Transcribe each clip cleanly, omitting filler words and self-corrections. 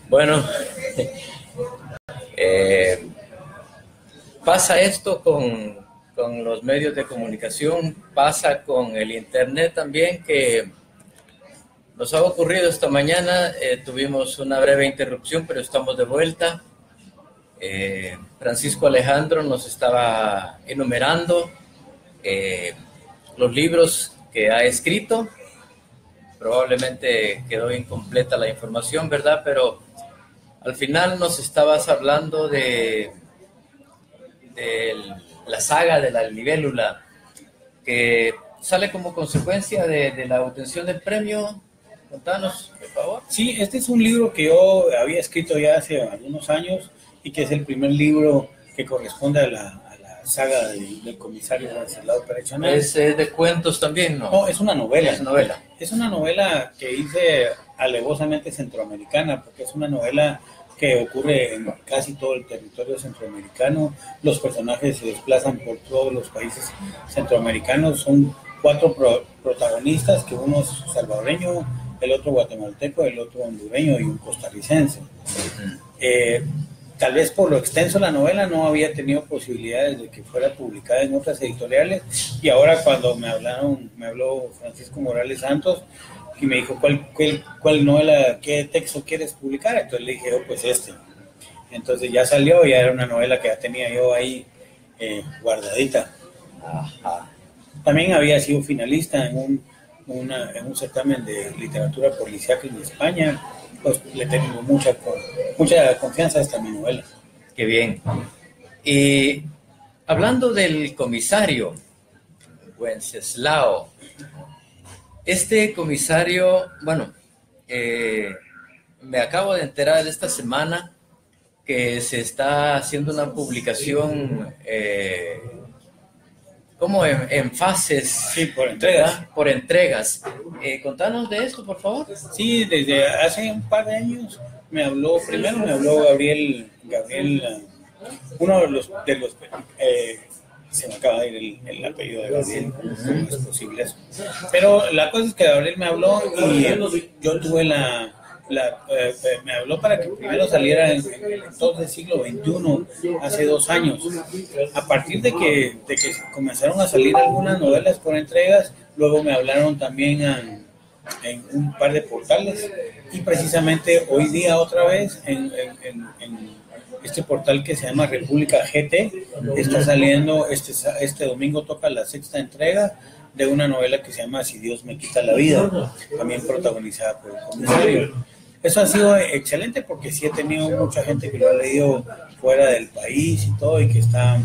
Bueno, eh, pasa esto con los medios de comunicación, pasa con el internet también, que nos ha ocurrido esta mañana. Tuvimos una breve interrupción, pero estamos de vuelta. Francisco Alejandro nos estaba enumerando los libros que ha escrito. Probablemente quedó incompleta la información, ¿verdad? Pero al final nos estabas hablando de la saga de la libélula, que sale como consecuencia de la obtención del premio. Contanos, por favor. Sí, este es un libro que yo había escrito ya hace algunos años y que es el primer libro que corresponde a la saga del comisario Wenceslao Pérez Chanal. Es de cuentos también, ¿no? No, es una novela. Es novela. Es una novela que hice alevosamente centroamericana, porque es una novela que ocurre en casi todo el territorio centroamericano. Los personajes se desplazan por todos los países centroamericanos. Son 4 protagonistas, que uno es salvadoreño, el otro guatemalteco, el otro hondureño y un costarricense. Tal vez por lo extenso la novela no había tenido posibilidades de que fuera publicada en otras editoriales, y ahora cuando me habló Francisco Morales Santos y me dijo cuál novela, qué texto quieres publicar, entonces le dije, pues este. Entonces ya salió, ya era una novela que ya tenía yo ahí guardadita. Ajá. También había sido finalista en un certamen de literatura policíaca en España. Pues le tengo mucha confianza a esta mi novela. Qué bien. Y hablando del comisario Wenceslao, este comisario, bueno, me acabo de enterar esta semana que se está haciendo una publicación como en fases. Sí, por entregas. ¿Verdad? Por entregas. Contanos de esto, por favor. Sí, desde hace un par de años me habló Gabriel, uno de los se me acaba de ir el apellido de Gabriel, no es posible eso. Pero la cosa es que Gabriel me habló y yo tuve me habló para que primero saliera en el entonces siglo XXI, hace 2 años. A partir de que comenzaron a salir algunas novelas por entregas, luego me hablaron también en un par de portales, y precisamente hoy día otra vez en este portal que se llama República GT está saliendo, este domingo toca la 6ª entrega de una novela que se llama Si Dios me quita la vida, también protagonizada por el comisario. Eso ha sido excelente porque sí he tenido mucha gente que lo ha leído fuera del país y todo, y que está,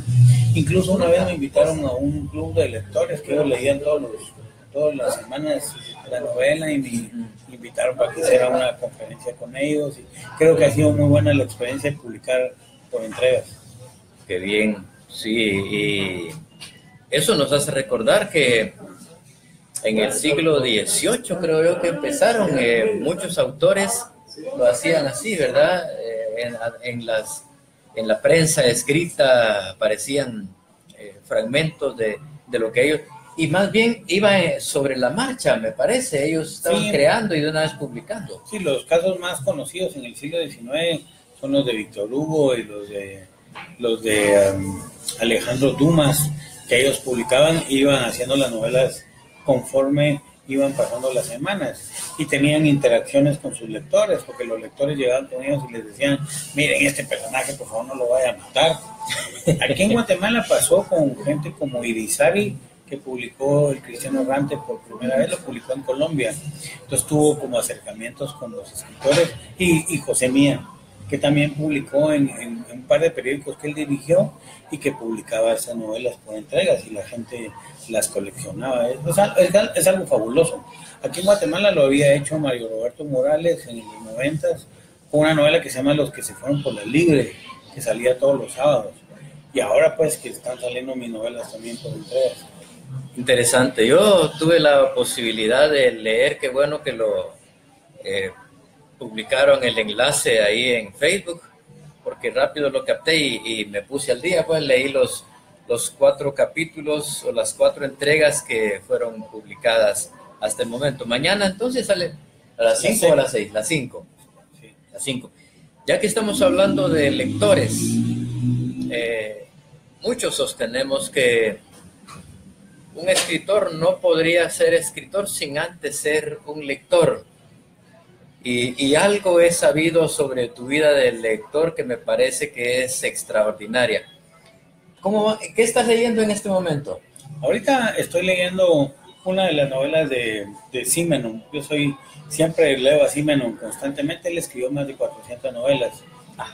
incluso una vez me invitaron a un club de lectores que ellos leían todas las semanas la novela, y me invitaron para que hiciera una conferencia con ellos, y creo que ha sido muy buena la experiencia de publicar por entregas. Qué bien, sí, y eso nos hace recordar que en el siglo XVIII, creo yo, que empezaron, muchos autores lo hacían así, ¿verdad? En la prensa escrita aparecían fragmentos de lo que ellos, y más bien iba sobre la marcha, me parece. Ellos estaban creando y de una vez publicando. Sí, los casos más conocidos en el siglo XIX son los de Víctor Hugo y los de Alejandro Dumas, que ellos publicaban, iban haciendo las novelas conforme iban pasando las semanas, y tenían interacciones con sus lectores, porque los lectores llegaban con ellos y les decían, miren, este personaje por favor no lo vaya a matar. Aquí en Guatemala pasó con gente como Irizarry, que publicó El Cristiano Errante por primera vez, lo publicó en Colombia, entonces tuvo como acercamientos con los escritores, y José Mía, que también publicó en un par de periódicos que él dirigió, y que publicaba esas novelas por entregas, y la gente las coleccionaba. Es algo fabuloso. Aquí en Guatemala lo había hecho Mario Roberto Morales en los 90s, con una novela que se llama Los que se fueron por la libre, que salía todos los sábados, y ahora pues que están saliendo mis novelas también por entregas. Interesante. Yo tuve la posibilidad de leer, qué bueno que lo publicaron el enlace ahí en Facebook, porque rápido lo capté y me puse al día, pues leí los 4 capítulos o las 4 entregas que fueron publicadas hasta el momento. Mañana entonces sale a las 5 o a las 6, las 5. Sí. Las 5. Ya que estamos hablando de lectores, muchos sostenemos que un escritor no podría ser escritor sin antes ser un lector. Y algo he sabido sobre tu vida de lector que me parece que es extraordinaria. ¿Qué estás leyendo en este momento? Ahorita estoy leyendo una de las novelas de Simenon. Siempre leo a Simenon constantemente. Él escribió más de 400 novelas.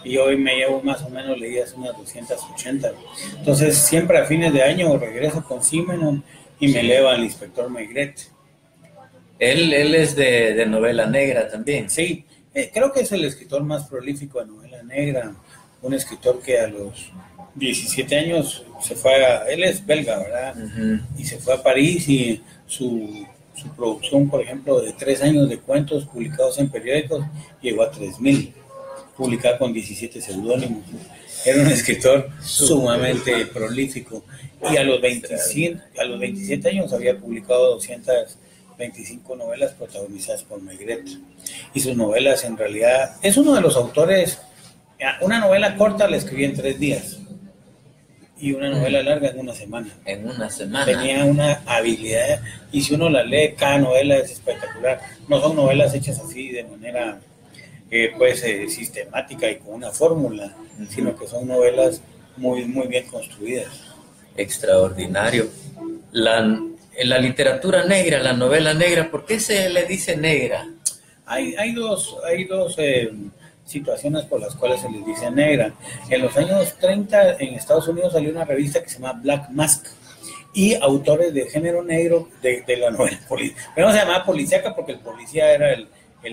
Y hoy me llevo más o menos leídas unas 280. Entonces, siempre a fines de año regreso con Simenon y me leo al Inspector Maigret. Él es de novela negra también. Sí, creo que es el escritor más prolífico de novela negra. Un escritor que a los 17 años él es belga, ¿verdad? Uh-huh. Y se fue a París y su producción, por ejemplo, de 3 años de cuentos publicados en periódicos llegó a 3,000, publicada con 17 seudónimos. Era un escritor sumamente prolífico y a los 27 años había publicado 225 novelas protagonizadas por Maigret. Y sus novelas, en realidad, es uno de los autores. Una novela corta la escribí en 3 días y una novela larga en 1 semana. En 1 semana. Tenía una habilidad, y si uno la lee, cada novela es espectacular. No son novelas hechas así de manera sistemática y con una fórmula, uh-huh, sino que son novelas muy, muy bien construidas. Extraordinario. En la literatura negra, la novela negra, ¿por qué se le dice negra? Hay dos situaciones por las cuales se les dice negra. En los años 30 en Estados Unidos salió una revista que se llama Black Mask, y autores de género negro de la novela policíaca. Pero no se llamaba policíaca porque el policía era el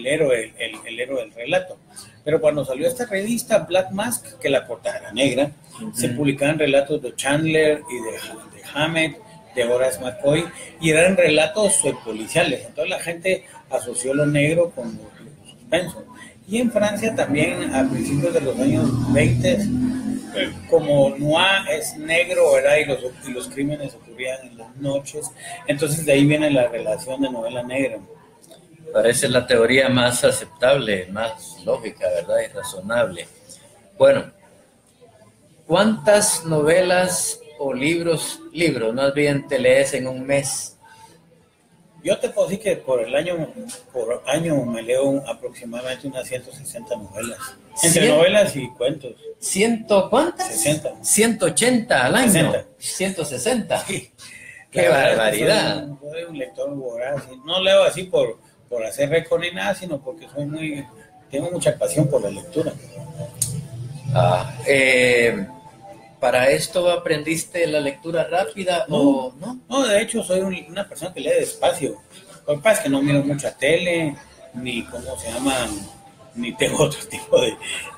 héroe del relato. Pero cuando salió esta revista Black Mask, que la portada era negra, uh-huh, se publicaban relatos de Chandler y de Hammett, de Horace McCoy, y eran relatos policiales. Entonces la gente asoció lo negro con lo suspenso. Y en Francia también, a principios de los años 20, como Noir es negro, ¿verdad? Y los crímenes ocurrían en las noches, entonces de ahí viene la relación de novela negra. Parece la teoría más aceptable, más lógica, ¿verdad? Y razonable. Bueno, ¿cuántas novelas o libros más bien te lees en un mes? Yo te puedo decir que por año me leo aproximadamente unas 160 novelas. Entre novelas y cuentos. ¿Cuántas? 60. 180 al año. 60. 160. Sí. ¡Qué barbaridad! Soy un lector voraz. No leo así por hacer récord ni nada, sino porque tengo mucha pasión por la lectura. ¿Para esto aprendiste la lectura rápida o no? No, de hecho soy una persona que lee despacio. Lo que pasa es que no miro mucha tele, ni ni tengo otro tipo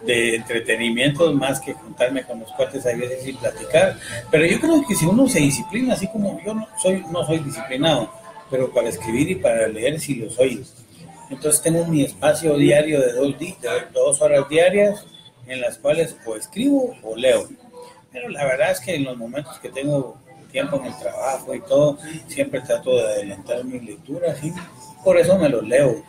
de entretenimientos más que juntarme con los cuates a veces y platicar. Pero yo creo que si uno se disciplina, así como yo no soy disciplinado, pero para escribir y para leer sí lo soy. Entonces tengo mi espacio diario de 2 horas diarias en las cuales o escribo o leo. Pero la verdad es que en los momentos que tengo tiempo en el trabajo y todo, siempre trato de adelantar mis lecturas, ¿sí? Por eso me los leo.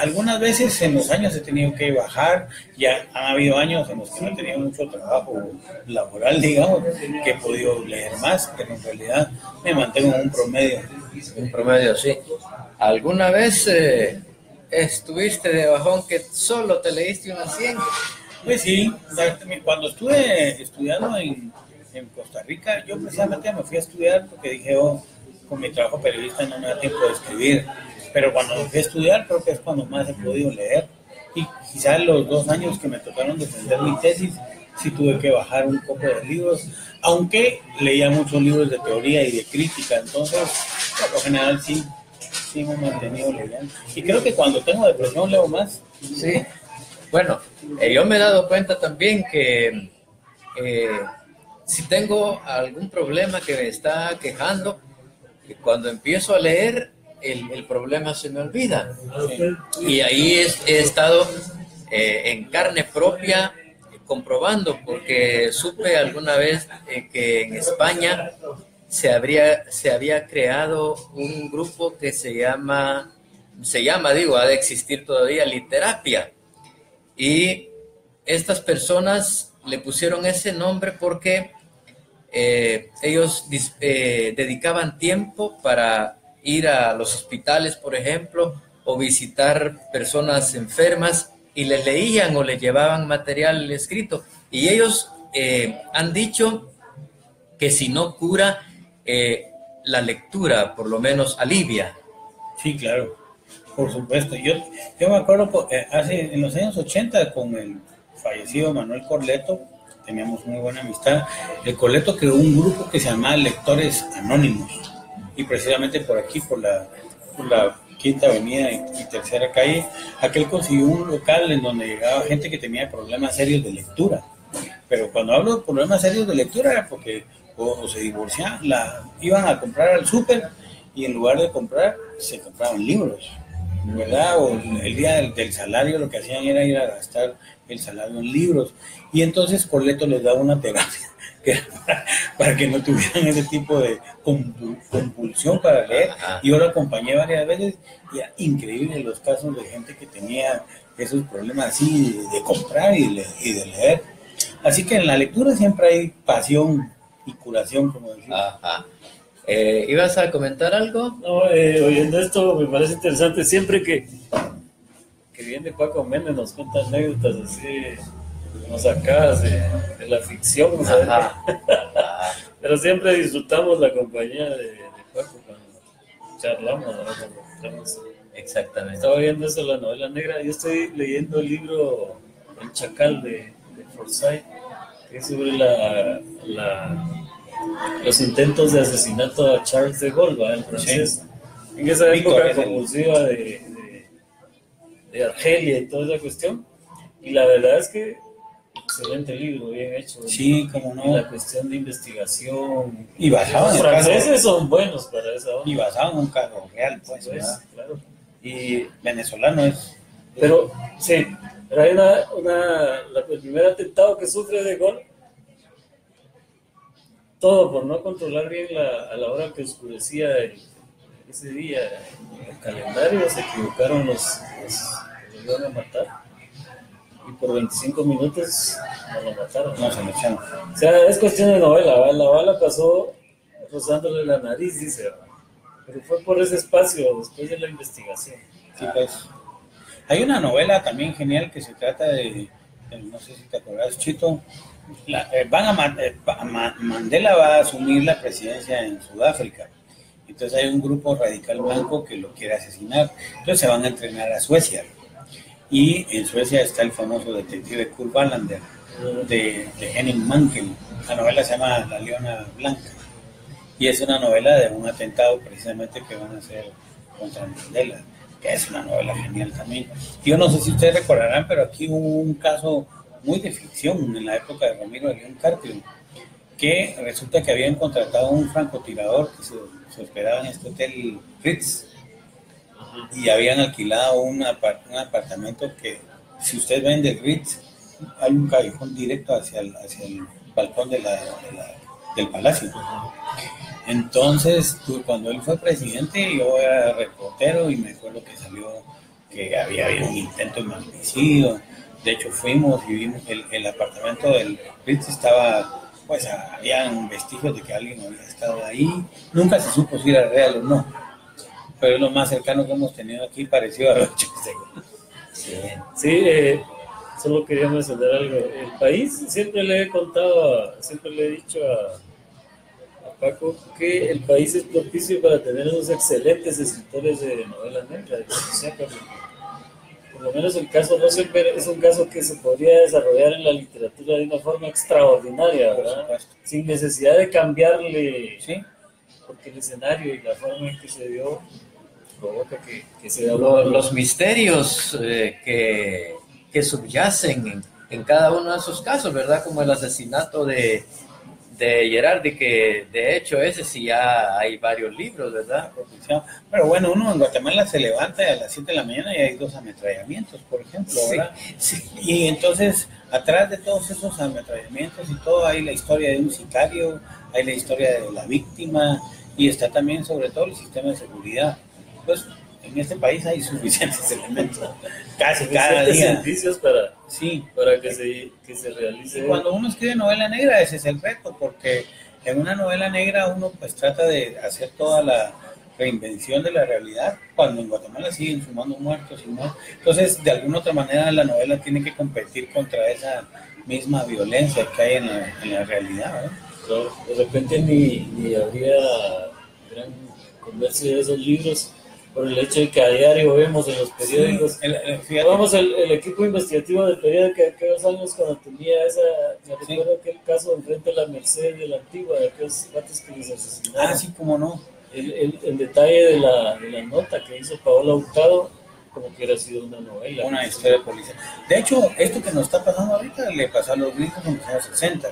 Algunas veces en los años he tenido que bajar, ya han habido años en los que no he tenido mucho trabajo laboral, digamos, que he podido leer más, pero en realidad me mantengo en un promedio. Un promedio, sí. ¿Alguna vez estuviste de bajón que solo te leíste unas 100? Pues sí, cuando estuve estudiando en Costa Rica, yo precisamente me fui a estudiar porque dije, con mi trabajo periodista no me da tiempo de escribir. Pero cuando me fui a estudiar, creo que es cuando más he podido leer. Y quizás los 2 años que me tocaron defender mi tesis, sí tuve que bajar un poco de libros, aunque leía muchos libros de teoría y de crítica. Entonces, por lo general sí me he mantenido leyendo. Y creo que cuando tengo depresión leo más. Sí. Bueno, yo me he dado cuenta también que si tengo algún problema que me está quejando, cuando empiezo a leer, el problema se me olvida. Y ahí he estado en carne propia comprobando, porque supe alguna vez que en España se había creado un grupo que se llama, ha de existir todavía, Literapia. Y estas personas le pusieron ese nombre porque ellos dedicaban tiempo para ir a los hospitales, por ejemplo, o visitar personas enfermas y les leían o les llevaban material escrito. Y ellos han dicho que si no cura, la lectura por lo menos alivia. Sí, claro, por supuesto. Yo me acuerdo en los años 80 con el fallecido Manuel Corleto, teníamos muy buena amistad. El Corleto creó un grupo que se llamaba Lectores Anónimos, y precisamente por aquí, por la Quinta Avenida y Tercera Calle, aquel consiguió un local en donde llegaba gente que tenía problemas serios de lectura. Pero cuando hablo de problemas serios de lectura era porque o se divorciaban, iban a comprar al súper y en lugar de comprar, se compraban libros, ¿verdad? O el día del salario lo que hacían era ir a gastar el salario en libros. Y entonces Corleto les daba una terapia para que no tuvieran ese tipo de compulsión para leer. Y yo lo acompañé varias veces y era increíble los casos de gente que tenía esos problemas así de comprar y de leer. Así que en la lectura siempre hay pasión y curación, como decimos. ¿Ibas a comentar algo? No, oyendo esto me parece interesante. Siempre que viene Paco Méndez nos cuenta anécdotas así, como sacadas de la ficción, pero siempre disfrutamos la compañía de Paco cuando charlamos, ¿no? Exactamente. Estaba viendo eso, la novela negra. Yo estoy leyendo el libro El Chacal de Forsyth, que es sobre los intentos de asesinato a Charles de Gaulle, el francés, en esa época convulsiva de Argelia y toda esa cuestión. Y la verdad es que excelente libro, bien hecho. Sí, como no. Y la cuestión de investigación. Y basado los franceses son buenos para esa onda. Y basado en un caso real, pues, claro. Y venezolano es. Pero, sí, pero hay el primer atentado que sufre de Gaulle, todo por no controlar bien a la hora que oscurecía ese día el calendario, se equivocaron los iban a matar, y por 25 minutos no lo mataron. No se lo echaron. O sea, es cuestión de novela, ¿verdad? La bala pasó rozándole la nariz, dice, ¿verdad? Pero fue por ese espacio después de la investigación. Sí, pues. Hay una novela también genial que se trata de no sé si te acuerdas, Chito, Mandela va a asumir la presidencia en Sudáfrica. Entonces hay un grupo radical blanco que lo quiere asesinar. Entonces se van a entrenar a Suecia. Y en Suecia está el famoso detective Kurt Wallander, de Henning Mankell. La novela se llama La Leona Blanca. Y es una novela de un atentado precisamente que van a hacer contra Mandela, que es una novela genial también. Yo no sé si ustedes recordarán, pero aquí hubo un caso muy de ficción en la época de Ramiro de León Carpio, que resulta que habían contratado a un francotirador que se hospedaba en este hotel Ritz, y habían alquilado un apartamento que, si usted ven del Ritz, hay un callejón directo hacia el balcón del palacio. Entonces, cuando él fue presidente, yo era reportero y me acuerdo que salió que había habido un intento de magnicidio. De hecho, fuimos y vimos el apartamento del Ritz estaba, pues, habían vestigios de que alguien había estado ahí. Nunca se supo si era real o no, pero es lo más cercano que hemos tenido aquí, parecido a los hechos de... Sí, solo quería mencionar algo. El país, siempre le he dicho a Paco que el país es propicio para tener unos excelentes escritores de novelas negras. Por lo menos el caso Rosenberg es un caso que se podría desarrollar en la literatura de una forma extraordinaria, ¿verdad? Sin necesidad de cambiarle, ¿sí? Porque el escenario y la forma en que se dio provoca que se dé los misterios que subyacen en cada uno de esos casos, ¿verdad? Como el asesinato de Gerardi, que de hecho ese sí ya hay varios libros, ¿verdad? Pero bueno, uno en Guatemala se levanta a las 7 de la mañana y hay 2 ametrallamientos, por ejemplo, ¿verdad? Sí. Y entonces, atrás de todos esos ametrallamientos y todo, hay la historia de un sicario, hay la historia de la víctima, y está también, sobre todo, el sistema de seguridad. Pues, en este país hay suficientes elementos, casi cada Suficientes día. servicios para Sí, que se realice. y cuando uno escribe novela negra, ese es el reto, porque en una novela negra uno pues trata de hacer toda la reinvención de la realidad, cuando en Guatemala siguen sumando muertos y más. Entonces, de alguna otra manera, la novela tiene que competir contra esa misma violencia que hay en la realidad, ¿no? Claro, de repente ni habría gran comercio de esos libros por el hecho de que a diario vemos en los periódicos. Sí, fíjate, Vamos, el equipo investigativo del periódico de aquellos años cuando tenía esa, me recuerdo aquel caso enfrente de la Merced de la Antigua, de aquellos gatos que les asesinaron. sí, como no. El detalle de la nota que hizo Paola Hurtado, como que hubiera sido una novela. Una historia policial. De hecho, esto que nos está pasando ahorita le pasó a los gringos en los años 60,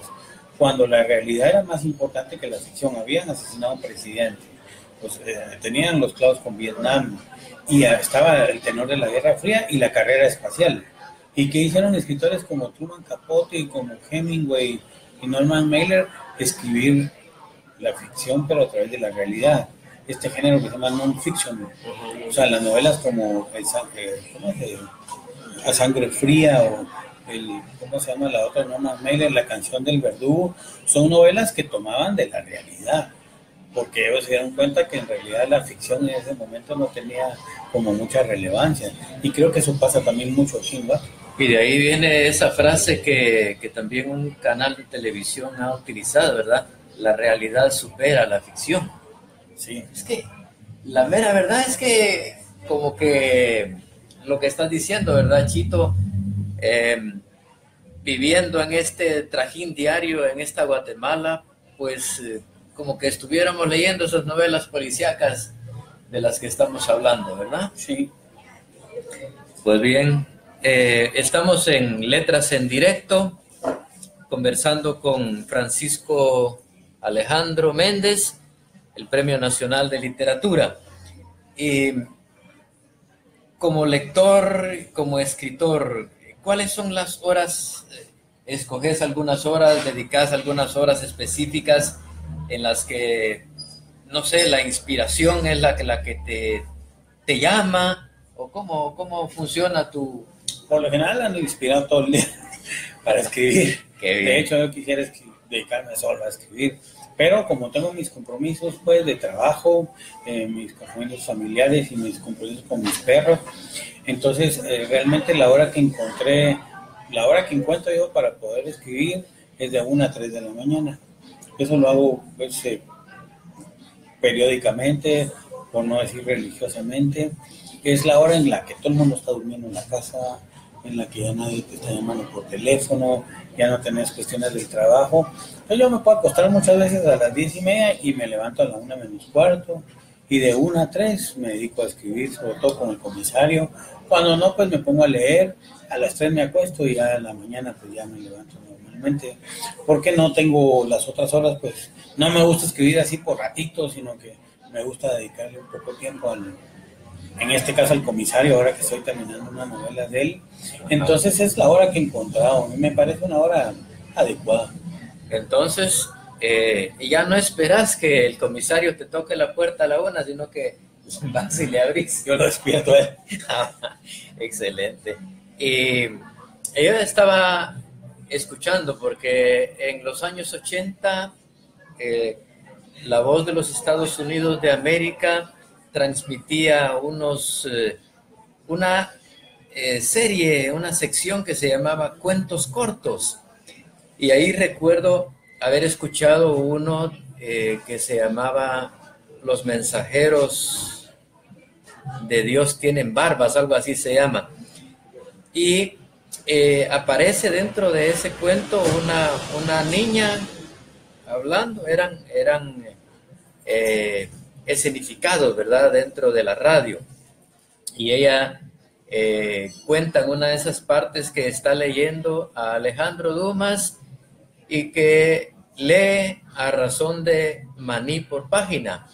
cuando la realidad era más importante que la ficción. Habían asesinado a un presidente, pues, tenían los clavos con Vietnam, y estaba el tenor de la Guerra Fría y la carrera espacial. ¿Y qué hicieron escritores como Truman Capote y como Hemingway y Norman Mailer? Escribir la ficción, pero a través de la realidad. Este género que se llama non-fiction. O sea, las novelas como A Sangre Fría o ¿cómo se llama la otra? Norman Mailer, La Canción del Verdugo, son novelas que tomaban de la realidad, porque ellos se dieron cuenta que en realidad la ficción en ese momento no tenía como mucha relevancia. Y creo que eso pasa también mucho aquí, ¿no? Y de ahí viene esa frase que también un canal de televisión ha utilizado, ¿verdad? La realidad supera la ficción. Sí. Es que la mera verdad es que como que lo que estás diciendo, ¿verdad, Chito? Viviendo en este trajín diario, en esta Guatemala, pues como que estuviéramos leyendo esas novelas policíacas de las que estamos hablando, ¿verdad? Sí. Pues bien, estamos en Letras en Directo, conversando con Francisco Alejandro Méndez, el Premio Nacional de Literatura. Y como lector, como escritor, ¿cuáles son las horas? ¿Escoges algunas horas, dedicas algunas horas específicas en las que, no sé, la inspiración es la que te llama? ¿O cómo funciona tu...? Por lo general ando inspirado todo el día para escribir. Qué bien. De hecho, yo quisiera dedicarme solo a escribir, pero como tengo mis compromisos pues de trabajo, mis compromisos familiares y mis compromisos con mis perros, entonces realmente la hora que encuentro yo para poder escribir es de 1 a 3 de la mañana. Eso lo hago pues, periódicamente, por no decir religiosamente. Es la hora en la que todo el mundo está durmiendo en la casa, en la que ya nadie te está llamando por teléfono, ya no tenés cuestiones del trabajo. Entonces yo me puedo acostar muchas veces a las 10:30 y me levanto a la 1:45, y de 1 a 3 me dedico a escribir, sobre todo con el comisario. Cuando no, pues me pongo a leer, a las 3 me acuesto y ya en la mañana pues ya me levanto normalmente. Porque no tengo las otras horas, pues no me gusta escribir así por ratitos, sino que me gusta dedicarle un poco de tiempo en este caso al comisario, ahora que estoy terminando una novela de él. Entonces es la hora que he encontrado, me parece una hora adecuada. Entonces, ya no esperas que el comisario te toque la puerta a la 1, sino que vas y le abrís. Yo lo despierto a él. Excelente. Y yo estaba escuchando, porque en los años 80, La Voz de los Estados Unidos de América transmitía una serie, una sección que se llamaba Cuentos Cortos. Y ahí recuerdo haber escuchado uno que se llamaba Los mensajeros de Dios tienen barbas, algo así se llama. Y aparece dentro de ese cuento una niña hablando, eran escenificados, ¿verdad?, dentro de la radio. Y ella cuenta en una de esas partes que está leyendo a Alejandro Dumas y que lee a razón de maní por página.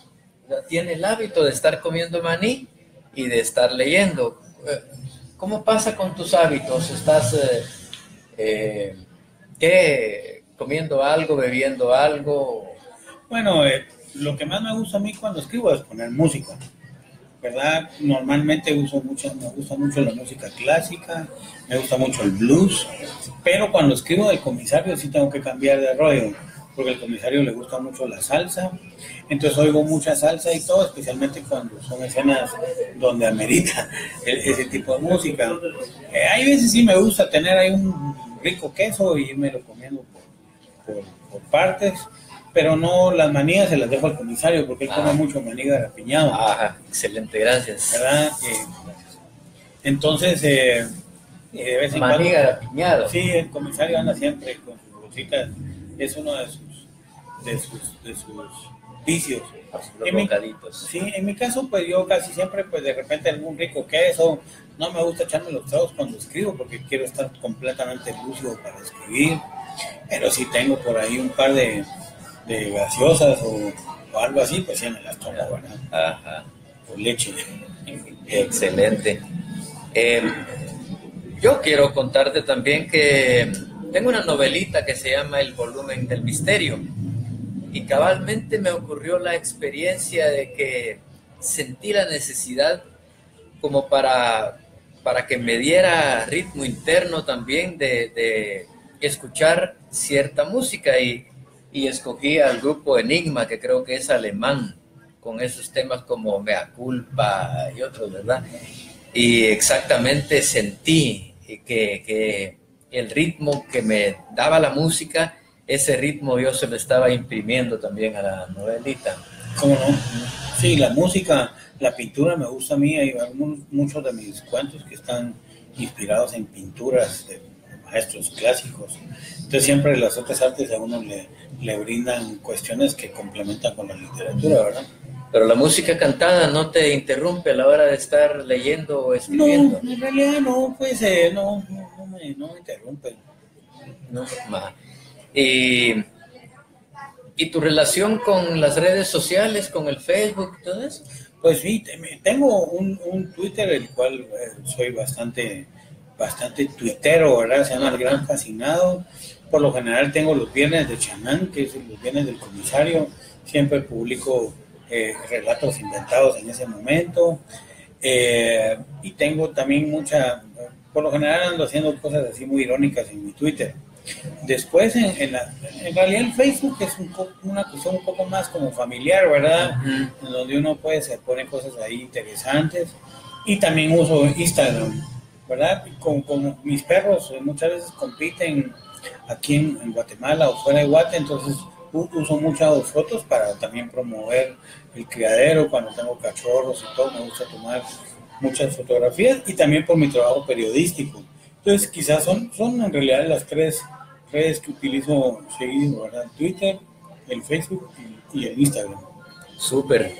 Tiene el hábito de estar comiendo maní y de estar leyendo. ¿Cómo pasa con tus hábitos? ¿Estás comiendo algo, bebiendo algo? Bueno, lo que más me gusta a mí cuando escribo es poner música. ¿verdad? Normalmente me gusta mucho la música clásica, me gusta mucho el blues, pero cuando escribo del comisario sí tengo que cambiar de rollo, porque al comisario le gusta mucho la salsa, entonces oigo mucha salsa y todo, especialmente cuando son escenas donde amerita ese tipo de música. Hay veces sí me gusta tener ahí un rico queso y irme lo comiendo por partes, pero no, las manillas se las dejo al comisario porque él come mucho maní garapiñado. Ajá, excelente, gracias. ¿Verdad? Entonces, de vez en Maní cuando. garapiñado. Sí, el comisario anda siempre con sus bolsitas, es uno de sus vicios. Los bocaditos. Sí, en mi caso, pues yo casi siempre, pues de repente algún rico queso. No me gusta echarme los tragos cuando escribo porque quiero estar completamente lúcido para escribir. Pero si tengo por ahí un par de gaseosas o algo así, pues sí me las tomo, ¿verdad? Ajá. Con leche. Excelente. Yo quiero contarte también que tengo una novelita que se llama El volumen del misterio. Y cabalmente me ocurrió la experiencia de que sentí la necesidad como para que me diera ritmo interno también de escuchar cierta música y escogí al grupo Enigma, que creo que es alemán, con esos temas como Mea Culpa y otros, ¿verdad? Y exactamente sentí que el ritmo que me daba la música, ese ritmo yo se lo estaba imprimiendo también a la novelita. ¿Cómo no? Sí, la música, la pintura me gusta a mí. Hay muchos de mis cuentos que están inspirados en pinturas de maestros clásicos. Entonces siempre las otras artes a uno le brindan cuestiones que complementan con la literatura, ¿verdad? Pero la música cantada no te interrumpe a la hora de estar leyendo o escribiendo. No, en realidad no, pues no me interrumpe. No, ¿Y tu relación con las redes sociales, con el Facebook y todo eso? Pues sí, tengo un Twitter, el cual soy bastante tuitero, ¿verdad? Se llama El Gran Fascinado. Por lo general tengo los viernes de chamán, que es los viernes del comisario. Siempre publico relatos inventados en ese momento. Y tengo también por lo general ando haciendo cosas así muy irónicas en mi Twitter. Después, en realidad el Facebook es una cuestión un poco más como familiar, ¿verdad? Uh-huh. En donde uno se pone cosas ahí interesantes. Y también uso Instagram, ¿verdad? Con mis perros muchas veces compiten aquí en Guatemala o fuera de Guate, entonces uso muchas fotos para también promover el criadero. Cuando tengo cachorros y todo, me gusta tomar muchas fotografías, y también por mi trabajo periodístico. Entonces quizás son en realidad las tres redes que utilizo seguido, ¿verdad? Twitter, el Facebook y el Instagram. Súper.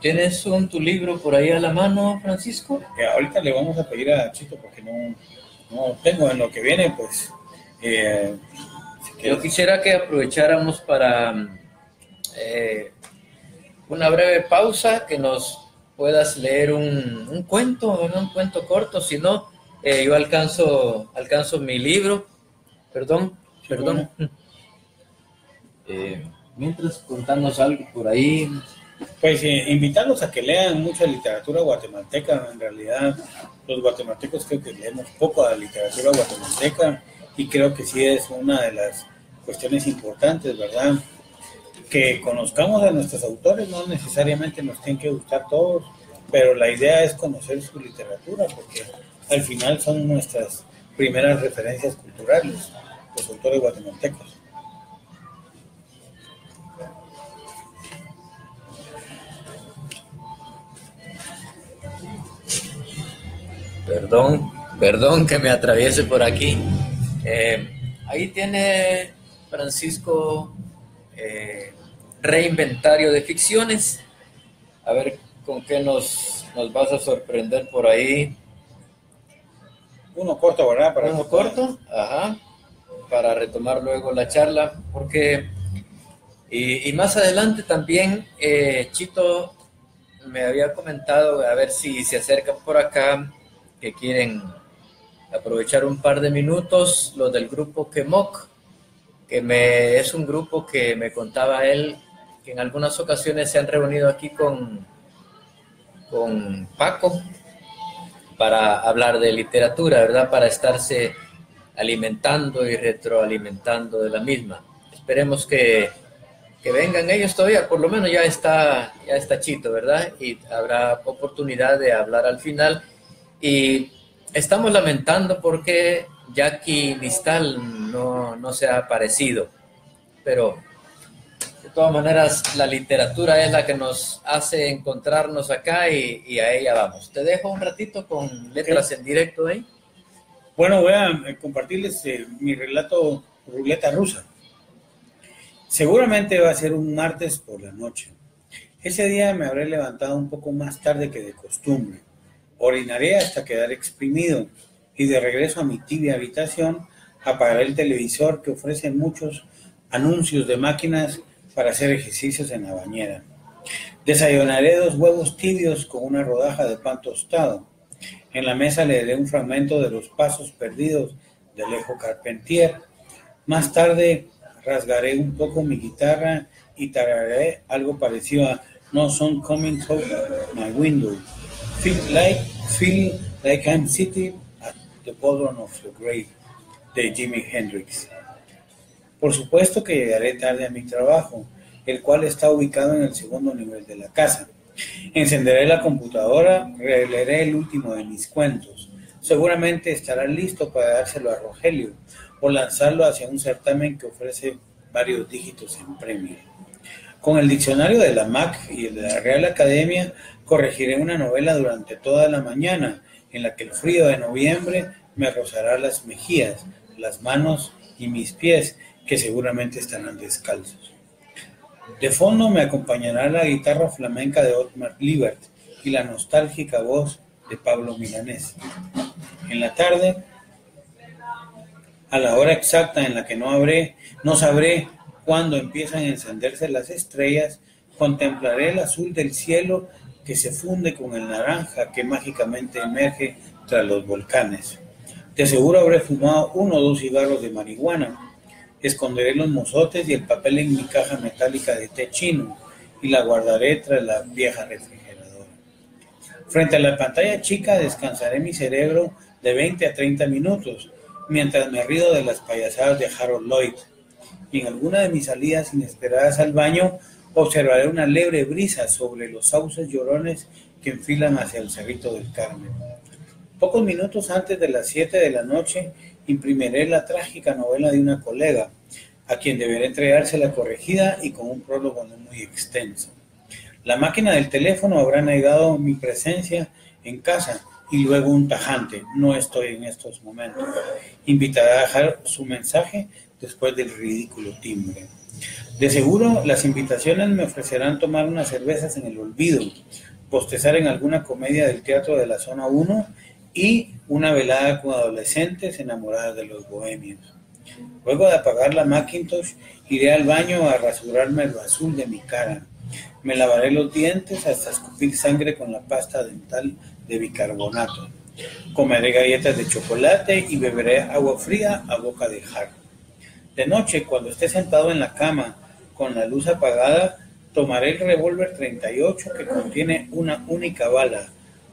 ¿Tienes tu libro por ahí a la mano, Francisco? Ahorita le vamos a pedir a Chito porque no tengo. En lo que viene, pues... Yo quisiera que aprovecháramos para una breve pausa, que nos puedas leer un cuento, ¿verdad? Un cuento corto. Si no, yo alcanzo mi libro. Perdón. Mientras contanos algo por ahí. Pues invitarlos a que lean mucha literatura guatemalteca. En realidad, los guatemaltecos creo que leemos poco de literatura guatemalteca, y creo que sí es una de las cuestiones importantes, ¿verdad? Que conozcamos a nuestros autores. No necesariamente nos tienen que gustar todos, pero la idea es conocer su literatura, porque al final son nuestras primeras referencias culturales, los autores guatemaltecos. Perdón que me atraviese por aquí. Ahí tiene Francisco Reinventario de Ficciones. A ver con qué nos vas a sorprender por ahí. Uno corto, ¿verdad? Uno corto, ajá, para retomar luego la charla, porque y más adelante también Chito me había comentado, a ver si se acercan por acá, que quieren aprovechar un par de minutos, los del grupo Quemoc, es un grupo que me contaba él que en algunas ocasiones se han reunido aquí con con Paco para hablar de literatura, ¿verdad? Para estarse alimentando y retroalimentando de la misma. Esperemos que vengan ellos todavía, por lo menos ya está Chito, ¿verdad? Y habrá oportunidad de hablar al final. Y estamos lamentando porque Jackie Nistal no se ha aparecido, pero de todas maneras la literatura es la que nos hace encontrarnos acá y a ella vamos. Te dejo un ratito con letras en directo ahí. Bueno, voy a compartirles mi relato Ruleta Rusa. Seguramente va a ser un martes por la noche. Ese día me habré levantado un poco más tarde que de costumbre. Orinaré hasta quedar exprimido y de regreso a mi tibia habitación apagaré el televisor que ofrece muchos anuncios de máquinas para hacer ejercicios en la bañera. Desayunaré 2 huevos tibios con una rodaja de pan tostado. En la mesa leeré un fragmento de Los pasos perdidos de Alejo Carpentier. Más tarde rasgaré un poco mi guitarra y tararearé algo parecido a No Sun Coming Through My Window. Feel like I'm sitting at the bottom of the grave de Jimi Hendrix. Por supuesto que llegaré tarde a mi trabajo, el cual está ubicado en el segundo nivel de la casa. Encenderé la computadora, releeré el último de mis cuentos. Seguramente estará listo para dárselo a Rogelio o lanzarlo hacia un certamen que ofrece varios dígitos en premio. Con el diccionario de la MAC y el de la Real Academia corregiré una novela durante toda la mañana en la que el frío de noviembre me rozará las mejillas, las manos y mis pies, que seguramente estarán descalzos. De fondo me acompañará la guitarra flamenca de Otmar Liebert y la nostálgica voz de Pablo Milanés. En la tarde, a la hora exacta en la que no sabré cuándo empiezan a encenderse las estrellas, contemplaré el azul del cielo que se funde con el naranja que mágicamente emerge tras los volcanes. De seguro habré fumado 1 o 2 cigarros de marihuana. Esconderé los mozotes y el papel en mi caja metálica de té chino y la guardaré tras la vieja refrigeradora. Frente a la pantalla chica descansaré mi cerebro de 20 a 30 minutos mientras me río de las payasadas de Harold Lloyd. Y en alguna de mis salidas inesperadas al baño observaré una leve brisa sobre los sauces llorones que enfilan hacia el Cerrito del Carmen. Pocos minutos antes de las 7 de la noche imprimiré la trágica novela de una colega, a quien deberé entregársela corregida y con un prólogo no muy extenso. La máquina del teléfono habrá negado mi presencia en casa y luego un tajante, no estoy en estos momentos. Invitará a dejar su mensaje después del ridículo timbre. De seguro las invitaciones me ofrecerán tomar unas cervezas en el olvido, bostezar en alguna comedia del teatro de la zona 1 y una velada con adolescentes enamoradas de los bohemios. Luego de apagar la Macintosh, iré al baño a rasurarme lo azul de mi cara. Me lavaré los dientes hasta escupir sangre con la pasta dental de bicarbonato. Comeré galletas de chocolate y beberé agua fría a boca de jarro. De noche, cuando esté sentado en la cama con la luz apagada, tomaré el revólver 38 que contiene una única bala.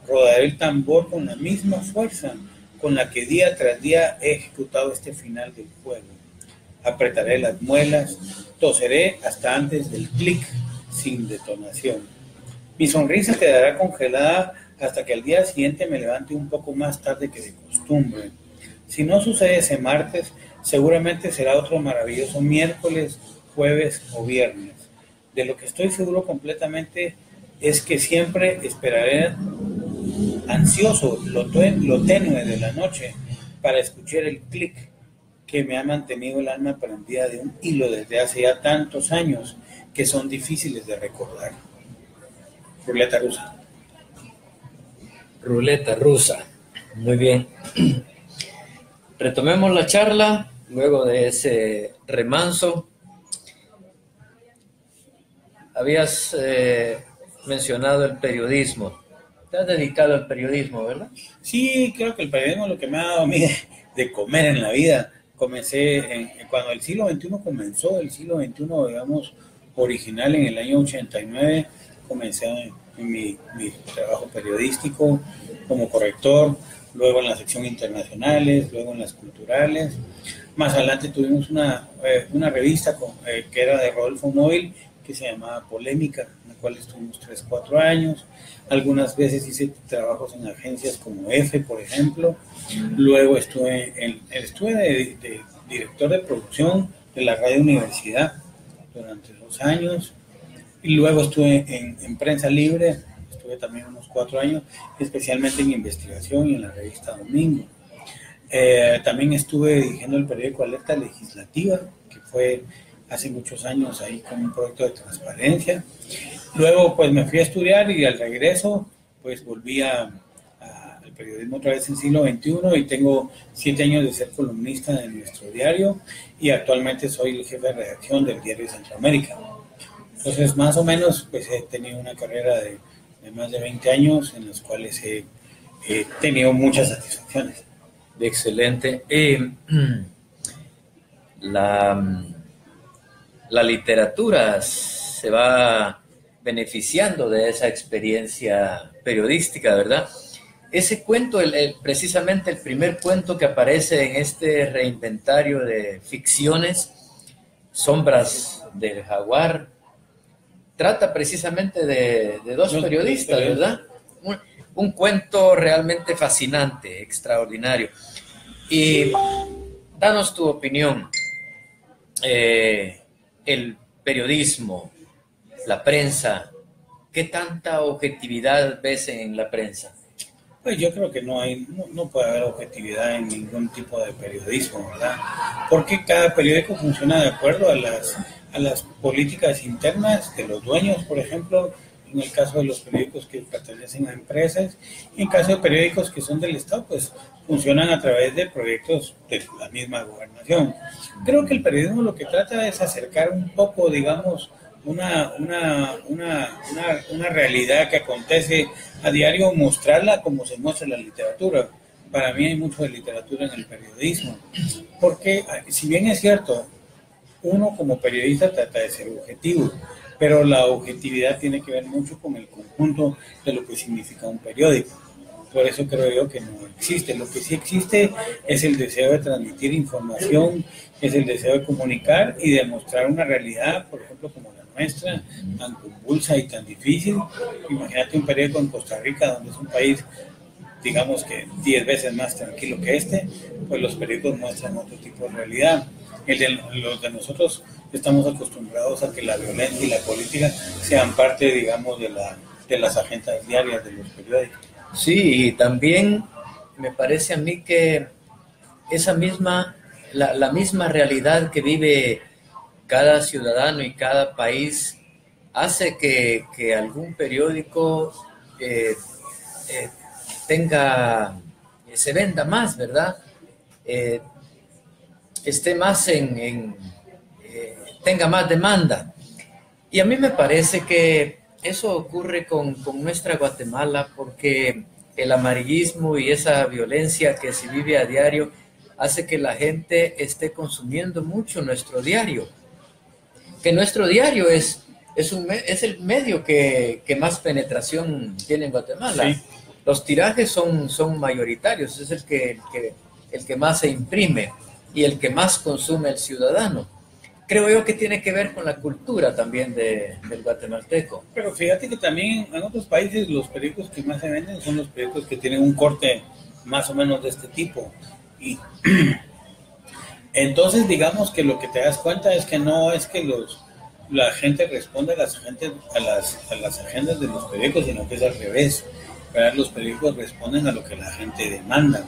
Rodaré el tambor con la misma fuerza con la que día tras día he ejecutado este final del juego. Apretaré las muelas, toseré hasta antes del clic sin detonación. Mi sonrisa quedará congelada hasta que al día siguiente me levante un poco más tarde que de costumbre. Si no sucede ese martes, seguramente será otro maravilloso miércoles, jueves o viernes. De lo que estoy seguro completamente es que siempre esperaré ansioso lo tenue de la noche para escuchar el clic que me ha mantenido el alma prendida de un hilo desde hace ya tantos años que son difíciles de recordar. Ruleta rusa. Ruleta rusa. Muy bien. Retomemos la charla luego de ese remanso. Habías mencionado el periodismo. Te has dedicado al periodismo, ¿verdad? Sí, creo que el periodismo es lo que me ha dado a mí de comer en la vida. Comencé cuando el siglo XXI comenzó, el siglo XXI, digamos, original en el año 89, comencé en mi trabajo periodístico como corrector, luego en la sección internacionales, luego en las culturales. Más adelante tuvimos una revista que era de Rodolfo Móvil, que se llamaba Polémica, en la cual estuvimos 3, 4 años. Algunas veces hice trabajos en agencias como EFE, por ejemplo. Luego estuve de director de producción de la Radio Universidad durante 2 años. Y luego estuve en Prensa Libre, estuve también unos 4 años, especialmente en investigación y en la revista Domingo. También estuve dirigiendo el periódico Alerta Legislativa, que fue hace muchos años ahí con un proyecto de transparencia. Luego pues me fui a estudiar y al regreso pues volví al periodismo otra vez en siglo XXI y tengo 7 años de ser columnista de nuestro diario y actualmente soy el jefe de redacción del diario Centroamérica. Entonces más o menos pues he tenido una carrera de más de 20 años en los cuales he tenido muchas satisfacciones. Excelente. La literatura se va beneficiando de esa experiencia periodística, ¿verdad? Ese cuento, precisamente el primer cuento que aparece en este reinventario de ficciones, Sombras del Jaguar, trata precisamente de 2 periodistas, ¿verdad? Un cuento realmente fascinante, extraordinario. Y danos tu opinión. El periodismo, la prensa, ¿qué tanta objetividad ves en la prensa? Pues yo creo que no puede haber objetividad en ningún tipo de periodismo, ¿verdad? Porque cada periódico funciona de acuerdo a las políticas internas de los dueños, por ejemplo, en el caso de los periódicos que pertenecen a empresas, y en caso de periódicos que son del Estado, pues funcionan a través de proyectos de la misma gobernación. Creo que el periodismo lo que trata es acercar un poco, digamos, una realidad que acontece a diario, mostrarla como se muestra en la literatura. Para mí hay mucho de literatura en el periodismo, porque si bien es cierto, uno como periodista trata de ser objetivo, pero la objetividad tiene que ver mucho con el conjunto de lo que significa un periódico. Por eso creo yo que no existe. Lo que sí existe es el deseo de transmitir información, es el deseo de comunicar y de mostrar una realidad, por ejemplo, como la nuestra, tan convulsa y tan difícil. Imagínate un periódico en Costa Rica, donde es un país, digamos que 10 veces más tranquilo que este, pues los periódicos muestran otro tipo de realidad. Los de nosotros estamos acostumbrados a que la violencia y la política sean parte, digamos, de las agendas diarias de los periódicos. Sí, y también me parece a mí que la misma realidad que vive cada ciudadano y cada país hace que algún periódico se venda más, ¿verdad? Esté más tenga más demanda. Y a mí me parece que eso ocurre con nuestra Guatemala porque el amarillismo y esa violencia que se vive a diario hace que la gente esté consumiendo mucho nuestro diario. Que nuestro diario es el medio que más penetración tiene en Guatemala. Sí. Los tirajes son mayoritarios, es el que más se imprime y el que más consume el ciudadano. Creo yo que tiene que ver con la cultura también del guatemalteco. Pero fíjate que también en otros países los periódicos que más se venden son los periódicos que tienen un corte más o menos de este tipo. Y entonces digamos que lo que te das cuenta es que no es que la gente responde a las agendas de los periódicos, sino que es al revés, ¿verdad? Los periódicos responden a lo que la gente demanda,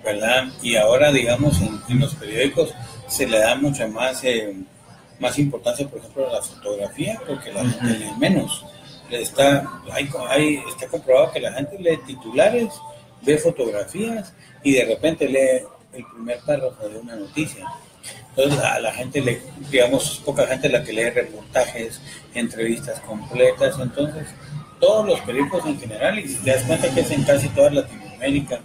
¿verdad? Y ahora digamos en los periódicos se le da mucha más importancia, por ejemplo, a la fotografía, porque la gente lee menos. Está comprobado que la gente lee titulares, ve fotografías y de repente lee el primer párrafo de una noticia. Entonces a la gente digamos, es poca gente la que lee reportajes, entrevistas completas. Entonces todos los periódicos en general, y si te das cuenta que es en casi toda Latinoamérica,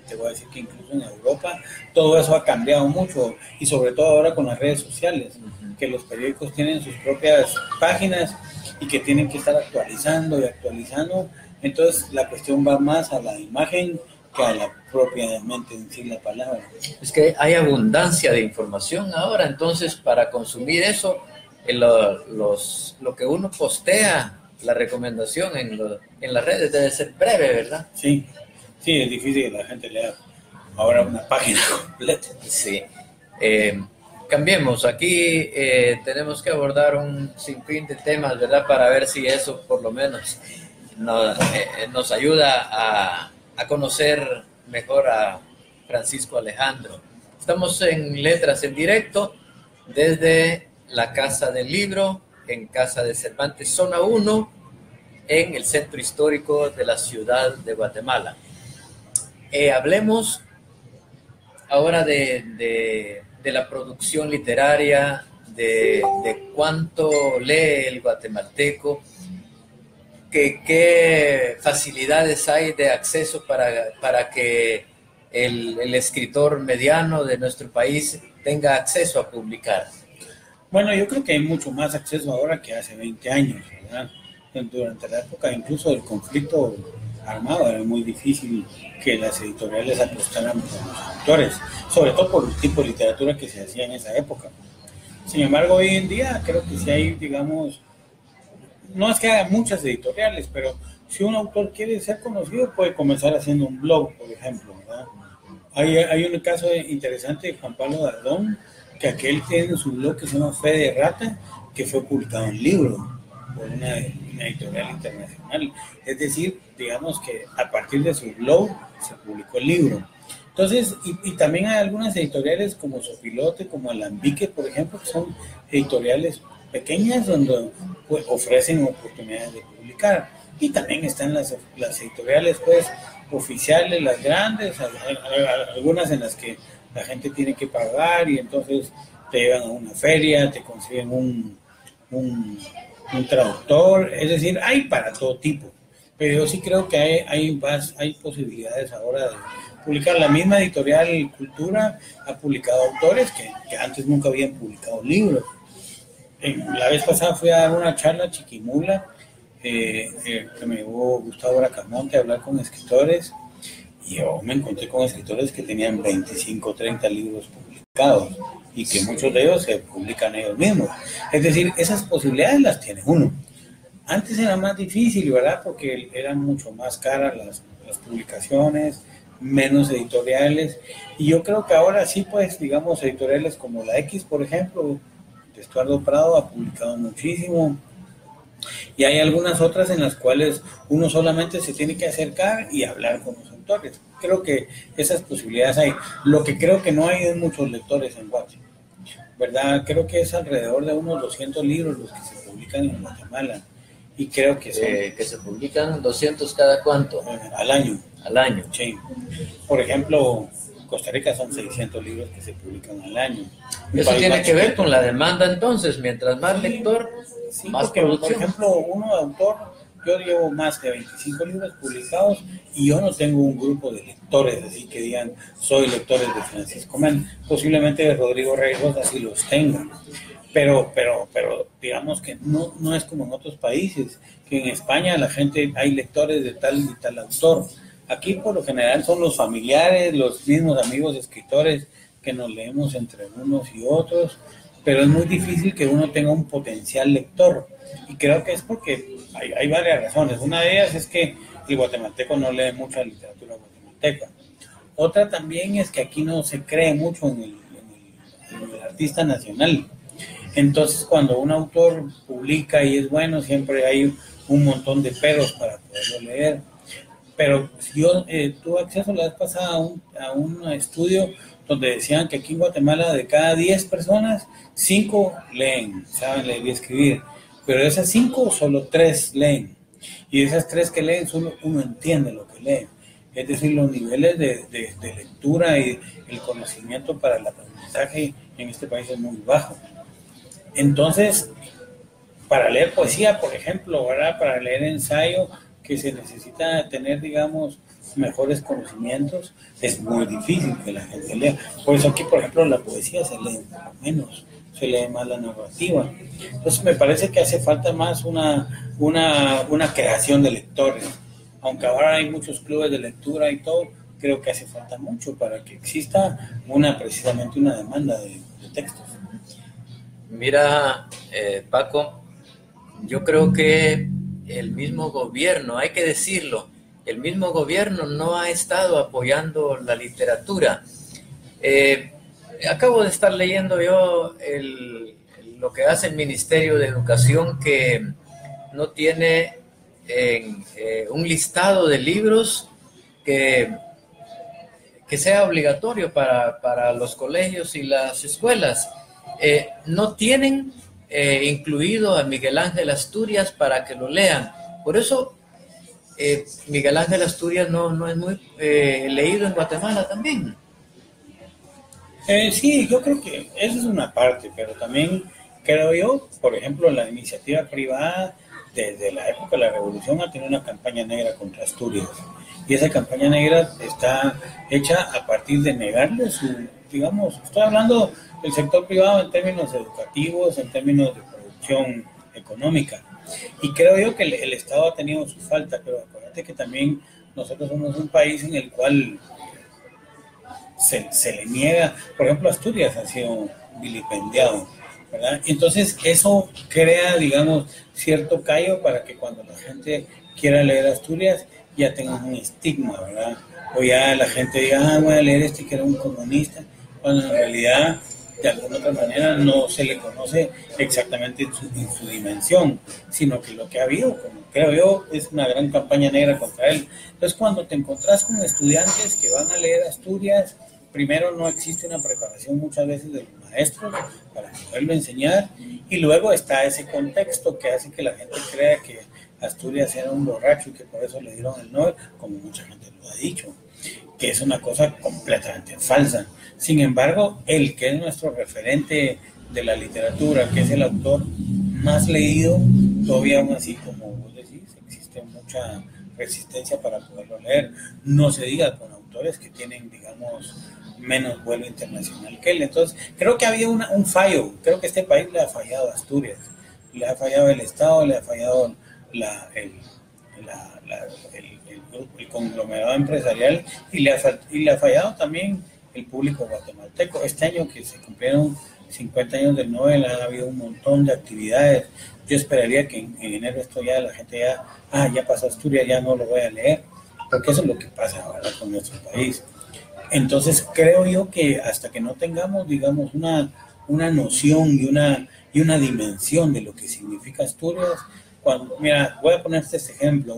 te voy a decir que incluso en Europa, todo eso ha cambiado mucho, y sobre todo ahora con las redes sociales, que los periódicos tienen sus propias páginas y que tienen que estar actualizando y actualizando. Entonces la cuestión va más a la imagen que a la propiamente en sí la palabra. Es que hay abundancia de información ahora, entonces para consumir eso, lo que uno postea, la recomendación en las redes debe ser breve, ¿verdad? Sí, sí, es difícil que la gente lea ahora una página completa. Sí. Cambiemos, aquí tenemos que abordar un sinfín de temas, ¿verdad? Para ver si eso por lo menos nos ayuda a conocer mejor a Francisco Alejandro. Estamos en Letras en Directo desde la Casa del Libro, en Casa de Cervantes, Zona 1, en el Centro Histórico de la Ciudad de Guatemala. Hablemos ahora de la producción literaria, de cuánto lee el guatemalteco, qué facilidades hay de acceso para que el escritor mediano de nuestro país tenga acceso a publicar. Bueno, yo creo que hay mucho más acceso ahora que hace 20 años, ¿verdad? Durante la época incluso del conflicto armado era muy difícil que las editoriales apostaran por los autores, sobre todo por el tipo de literatura que se hacía en esa época. Sin embargo, hoy en día creo que sí hay, digamos, no es que haya muchas editoriales, pero si un autor quiere ser conocido puede comenzar haciendo un blog, por ejemplo, ¿verdad? Hay un caso interesante de Juan Pablo Dardón, que aquel tiene su blog que se llama Fe de Rata, que fue publicado en libro por una editorial internacional. Es decir, digamos que a partir de su blog se publicó el libro. Entonces, y también hay algunas editoriales como Sopilote, como Alambique, por ejemplo, que son editoriales pequeñas donde pues, ofrecen oportunidades de publicar. Y también están las editoriales pues oficiales, las grandes, algunas en las que la gente tiene que pagar y entonces te llevan a una feria, te consiguen un traductor, es decir, hay para todo tipo. Pero yo sí creo que hay posibilidades ahora de publicar. La misma editorial Cultura ha publicado autores que antes nunca habían publicado libros. La vez pasada fui a dar una charla Chiquimula, que me llevó Gustavo Bracamonte a hablar con escritores, y yo me encontré con escritores que tenían 25 o 30 libros publicados y que muchos de ellos se publican ellos mismos. Es decir, esas posibilidades las tiene uno. Antes era más difícil, ¿verdad? Porque eran mucho más caras las publicaciones, menos editoriales, y yo creo que ahora sí, pues, digamos, editoriales como la X, por ejemplo, de Estuardo Prado ha publicado muchísimo, y hay algunas otras en las cuales uno solamente se tiene que acercar y hablar con los autores. Creo que esas posibilidades hay. Lo que creo que no hay es muchos lectores en Guatemala, ¿verdad? Creo que es alrededor de unos 200 libros los que se publican en Guatemala, y creo que son... que se publican 200 cada cuánto? Al año. Al año. Sí. Por ejemplo, Costa Rica son 600 libros que se publican al año. Eso tiene que ver con la demanda entonces, mientras más lector, sí, más porque, producción. Por ejemplo, uno de autor, yo llevo más de 25 libros publicados y yo no tengo un grupo de lectores, así que digan, soy lectores de Francisco Mena. Posiblemente de Rodrigo Reyes así los tenga. Pero digamos que no es como en otros países, que en España la gente, hay lectores de tal y tal autor. Aquí por lo general son los familiares, los mismos amigos escritores que nos leemos entre unos y otros, pero es muy difícil que uno tenga un potencial lector. Y creo que es porque hay varias razones. Una de ellas es que el guatemalteco no lee mucha literatura guatemalteca. Otra también es que aquí no se cree mucho en el artista nacional. Entonces, cuando un autor publica y es bueno, siempre hay un montón de peros para poderlo leer. Pero yo tuve acceso la vez pasada a un estudio donde decían que aquí en Guatemala de cada 10 personas, 5 leen, saben leer y escribir. Pero de esas 5, solo 3 leen. Y de esas 3 que leen, solo uno entiende lo que leen. Es decir, los niveles de lectura y el conocimiento para el aprendizaje en este país es muy bajo. Entonces, para leer poesía, por ejemplo, ¿verdad? Para leer ensayo, que se necesita tener, digamos, mejores conocimientos, es muy difícil que la gente lea. Por eso aquí, por ejemplo, la poesía se lee menos se lee más la narrativa. Entonces me parece que hace falta más una creación de lectores. Aunque ahora hay muchos clubes de lectura y todo, creo que hace falta mucho para que exista precisamente una demanda de textos. Mira, Paco, yo creo que el mismo gobierno, hay que decirlo, el mismo gobierno no ha estado apoyando la literatura. Acabo de estar leyendo yo lo que hace el Ministerio de Educación, que no tiene un listado de libros que sea obligatorio para los colegios y las escuelas. No tienen incluido a Miguel Ángel Asturias para que lo lean. Por eso Miguel Ángel Asturias no es muy leído en Guatemala también. Sí, yo creo que esa es una parte, pero también creo yo, por ejemplo, la iniciativa privada desde la época de la Revolución ha tenido una campaña negra contra Asturias. Y esa campaña negra está hecha a partir de negarle digamos, estoy hablando del sector privado en términos educativos, en términos de producción económica. Y creo yo que el Estado ha tenido su falta, pero acuérdate que también nosotros somos un país en el cual se le niega, por ejemplo, Asturias ha sido vilipendiado, ¿verdad? Entonces eso crea, digamos, cierto callo para que cuando la gente quiera leer Asturias ya tenga un estigma, ¿verdad? O ya la gente diga, voy a leer este que era un comunista, cuando en realidad de alguna otra manera no se le conoce exactamente en su dimensión, sino que lo que ha habido, como creo yo, es una gran campaña negra contra él. Entonces cuando te encontrás con estudiantes que van a leer Asturias, primero no existe una preparación muchas veces de los maestros para poderlo enseñar, y luego está ese contexto que hace que la gente crea que Asturias era un borracho y que por eso le dieron el Nobel, como mucha gente lo ha dicho, que es una cosa completamente falsa. Sin embargo, él, que es nuestro referente de la literatura, que es el autor más leído, todavía aún así, como vos decís, existe mucha resistencia para poderlo leer. No se diga con autores que tienen, digamos, menos vuelo internacional que él. Entonces, creo que había un fallo. Creo que este país le ha fallado a Asturias. Le ha fallado el Estado, le ha fallado el conglomerado empresarial y le ha fallado también el público guatemalteco. Este año que se cumplieron 50 años del Nobel, ha habido un montón de actividades. Yo esperaría que en enero esto ya la gente ya pasó Asturias, ya no lo voy a leer, porque eso es lo que pasa ahora con nuestro país. Entonces creo yo que hasta que no tengamos, digamos, una noción y una dimensión de lo que significa Asturias, mira, voy a ponerte este ejemplo.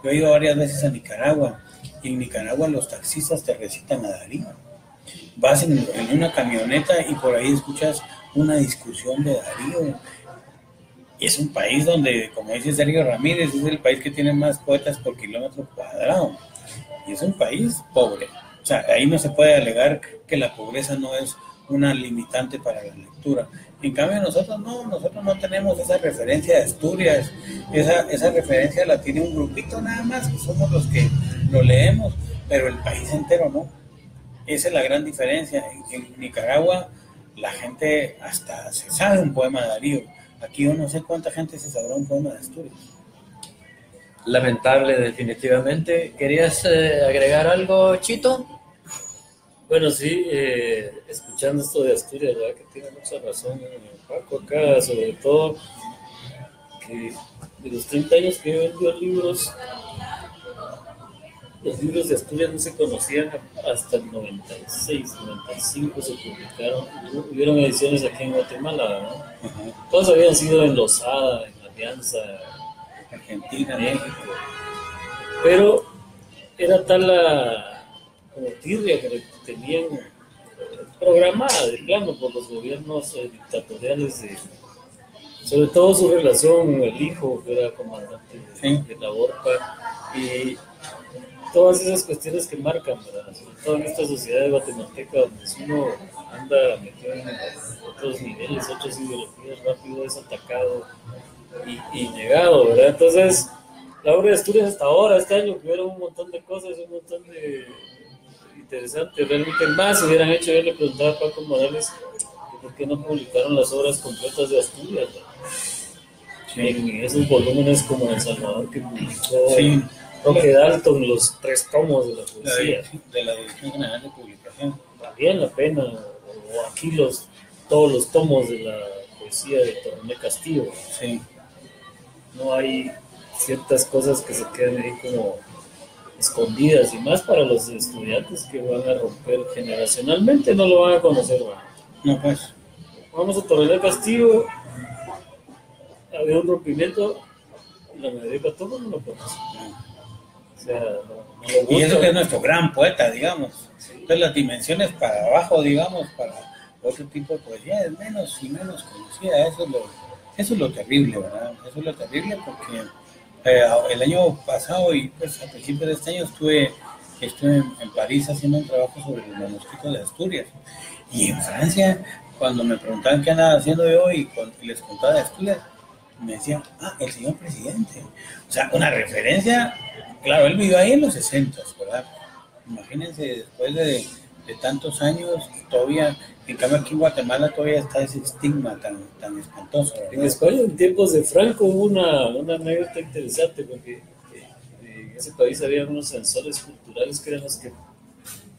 Yo he ido varias veces a Nicaragua, y en Nicaragua los taxistas te recitan a Darío. Vas en una camioneta y por ahí escuchas una discusión de Darío. Y es un país donde, como dice Sergio Ramírez, es el país que tiene más poetas por kilómetro cuadrado. Y es un país pobre. O sea, ahí no se puede alegar que la pobreza no es una limitante para la lectura. En cambio nosotros no tenemos esa referencia de Asturias. Esa referencia la tiene un grupito nada más, que somos los que lo leemos, pero el país entero no. Esa es la gran diferencia. En Nicaragua la gente hasta se sabe un poema de Darío. Aquí yo no sé cuánta gente se sabrá un poema de Asturias. Lamentable, definitivamente. ¿Querías agregar algo, Chito? Bueno, sí, escuchando esto de Asturias, ¿verdad? Que tiene mucha razón Paco acá, sobre todo que de los 30 años que vendió libros, los libros de Asturias no se conocían hasta el 96, 95 se publicaron. Hubieron ediciones aquí en Guatemala, ¿no? Uh-huh. Todas habían sido en Losada, en Alianza, Argentina, México. Pero era tal la como tirria que tenían programada de plano por los gobiernos dictatoriales, sobre todo su relación con el hijo, que era comandante de la Borpa, y todas esas cuestiones que marcan, ¿verdad? Sobre todo en esta sociedad guatemalteca donde uno anda metido en otros niveles, otras ideologías, rápido es atacado y llegado, ¿verdad? Entonces, la obra de Asturias hasta ahora, este año, que hubieron un montón de cosas, un montón de interesantes, realmente más hubieran hecho. Yo le preguntaba a Paco Morales, ¿por qué no publicaron las obras completas de Asturias? Sí. En esos volúmenes como en El Salvador, que publicó Sí. Roque Dalton, los 3 tomos de la La poesía. de la Dirección General de Publicación. Valía la pena. O aquí todos los tomos de la poesía de Torné Castillo. Sí. No hay ciertas cosas que se quedan ahí como escondidas, y más para los estudiantes que van a romper generacionalmente, no lo van a conocer. ¿Va? No, pues. Vamos a Torné Castillo, había un rompimiento, la mayoría de todos no lo conocen. O sea, no lo Y eso buscan. que es nuestro gran poeta, digamos. Entonces las dimensiones para abajo, digamos, para otro tipo de poesía es menos y menos conocida. Eso es lo terrible, ¿verdad? Eso es lo terrible porque el año pasado y pues a principios de este año estuve en París haciendo un trabajo sobre los manuscritos de Asturias. Y en Francia, cuando me preguntaban qué andaba haciendo yo y les contaba de Asturias, me decían, el señor presidente. O sea, una referencia, claro, él vivió ahí en los 60, ¿verdad? Imagínense, después de tantos años, todavía, en cambio aquí en Guatemala todavía está ese estigma tan espantoso, ¿verdad? En España, en tiempos de Franco, hubo una anécdota interesante, porque en ese país había unos censores culturales que eran los que,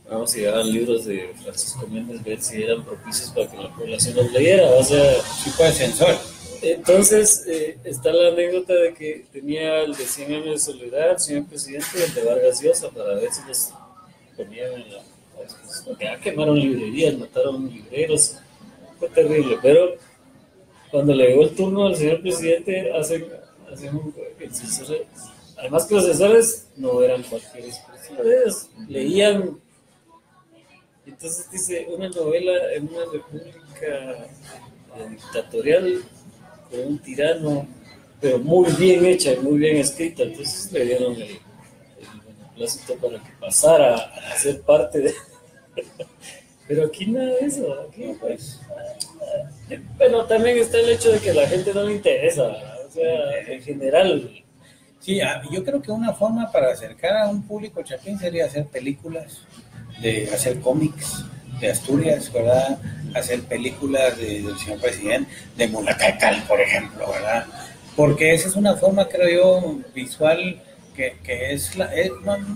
vamos, llevaban libros de Francisco Méndez Betts y eran propicios para que la población los leyera. O sea, tipo de censor. Entonces, está la anécdota de que tenía el de 100 años de soledad, señor presidente, y el de Vargas Llosa, para ver si los ponían en la... Ya quemaron librerías, mataron libreros, fue terrible, pero cuando le llegó el turno al señor presidente, el censor, además que los censores no eran cualquier expresión, ellos leían. Entonces dice, una novela en una república dictatorial con un tirano, pero muy bien hecha y muy bien escrita. Entonces le dieron el beneplácito para que pasara a ser parte de... Pero aquí nada de eso. Aquí, pues, pero también está el hecho de que a la gente no le interesa, o sea, en general. Sí, yo creo que una forma para acercar a un público chapín sería hacer películas, hacer cómics de Asturias, ¿verdad? Hacer películas del señor presidente, de Mulacalcal, por ejemplo, ¿verdad? Porque esa es una forma, creo yo, visual que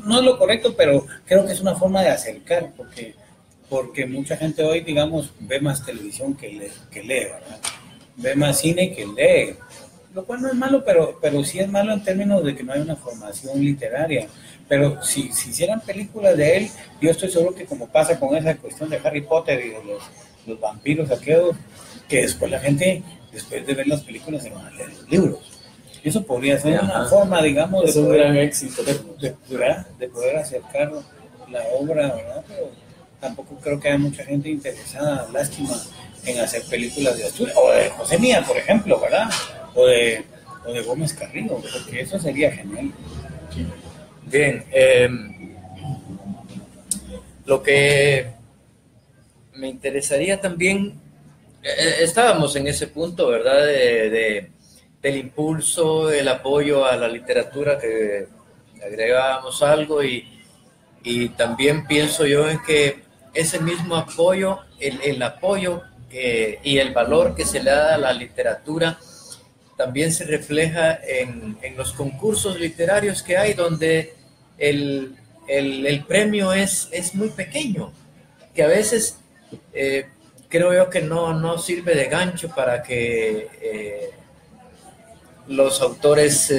no es lo correcto, pero creo que es una forma de acercar, porque mucha gente hoy, digamos, ve más televisión que lee, ¿verdad? Ve más cine que lee, lo cual no es malo, pero sí es malo en términos de que no hay una formación literaria. Pero si hicieran películas de él, yo estoy seguro que como pasa con esa cuestión de Harry Potter y de los vampiros aquellos, que después la gente, después de ver las películas, se van a leer los libros. Eso podría ser una forma, digamos, es un gran éxito. De poder acercar la obra, ¿verdad? Pero tampoco creo que haya mucha gente interesada, lástima, en hacer películas de Asturias, o de José Mía, por ejemplo, ¿verdad? O de Gómez Carrillo, porque eso sería genial. Bien, lo que me interesaría también, estábamos en ese punto, ¿verdad? Del impulso, el apoyo a la literatura, que agregábamos algo, y también pienso yo en que ese mismo apoyo, el apoyo y el valor que se le da a la literatura también se refleja en los concursos literarios que hay, donde el premio es muy pequeño, que a veces creo yo que no sirve de gancho para que los autores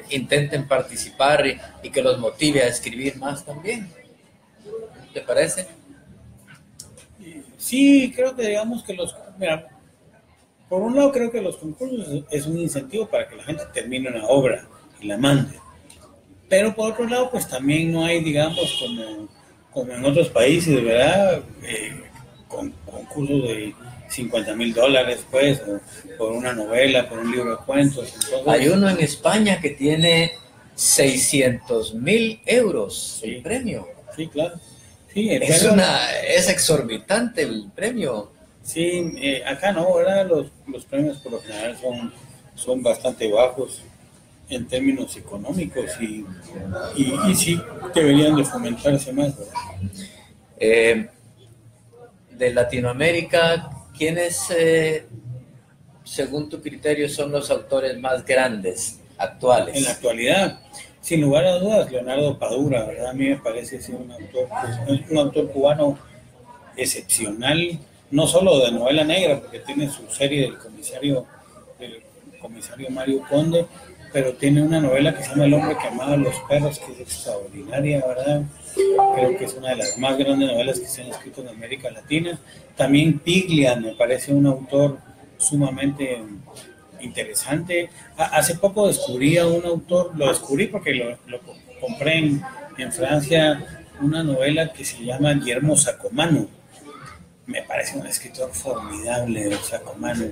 intenten participar y que los motive a escribir más también. ¿Te parece? Sí, creo que digamos que mira, por un lado creo que los concursos es un incentivo para que la gente termine una obra y la mande. Pero por otro lado, pues también no hay, digamos, como en otros países, ¿verdad? Con concursos de $50,000, pues, o por una novela, por un libro de cuentos. Entonces, hay uno en España que tiene 600,000 euros el premio. Sí, claro. Sí, es exorbitante el premio. Sí, acá no, ¿verdad? Los premios por lo general son bastante bajos en términos económicos y sí deberían de fomentarse más, ¿verdad? De Latinoamérica, ¿quiénes, según tu criterio, son los autores más grandes actuales? En la actualidad, sin lugar a dudas, Leonardo Padura, ¿verdad? A mí me parece ser un autor cubano excepcional, no solo de novela negra, porque tiene su serie del comisario Mario Conde, pero tiene una novela que se llama El hombre que amaba a los perros, que es extraordinaria, ¿verdad? Creo que es una de las más grandes novelas que se han escrito en América Latina. También Piglia me parece un autor sumamente interesante. Hace poco descubrí a un autor, lo descubrí porque lo compré en Francia, una novela que se llama Guillermo Sacomano. Me parece un escritor formidable, el Sacomano.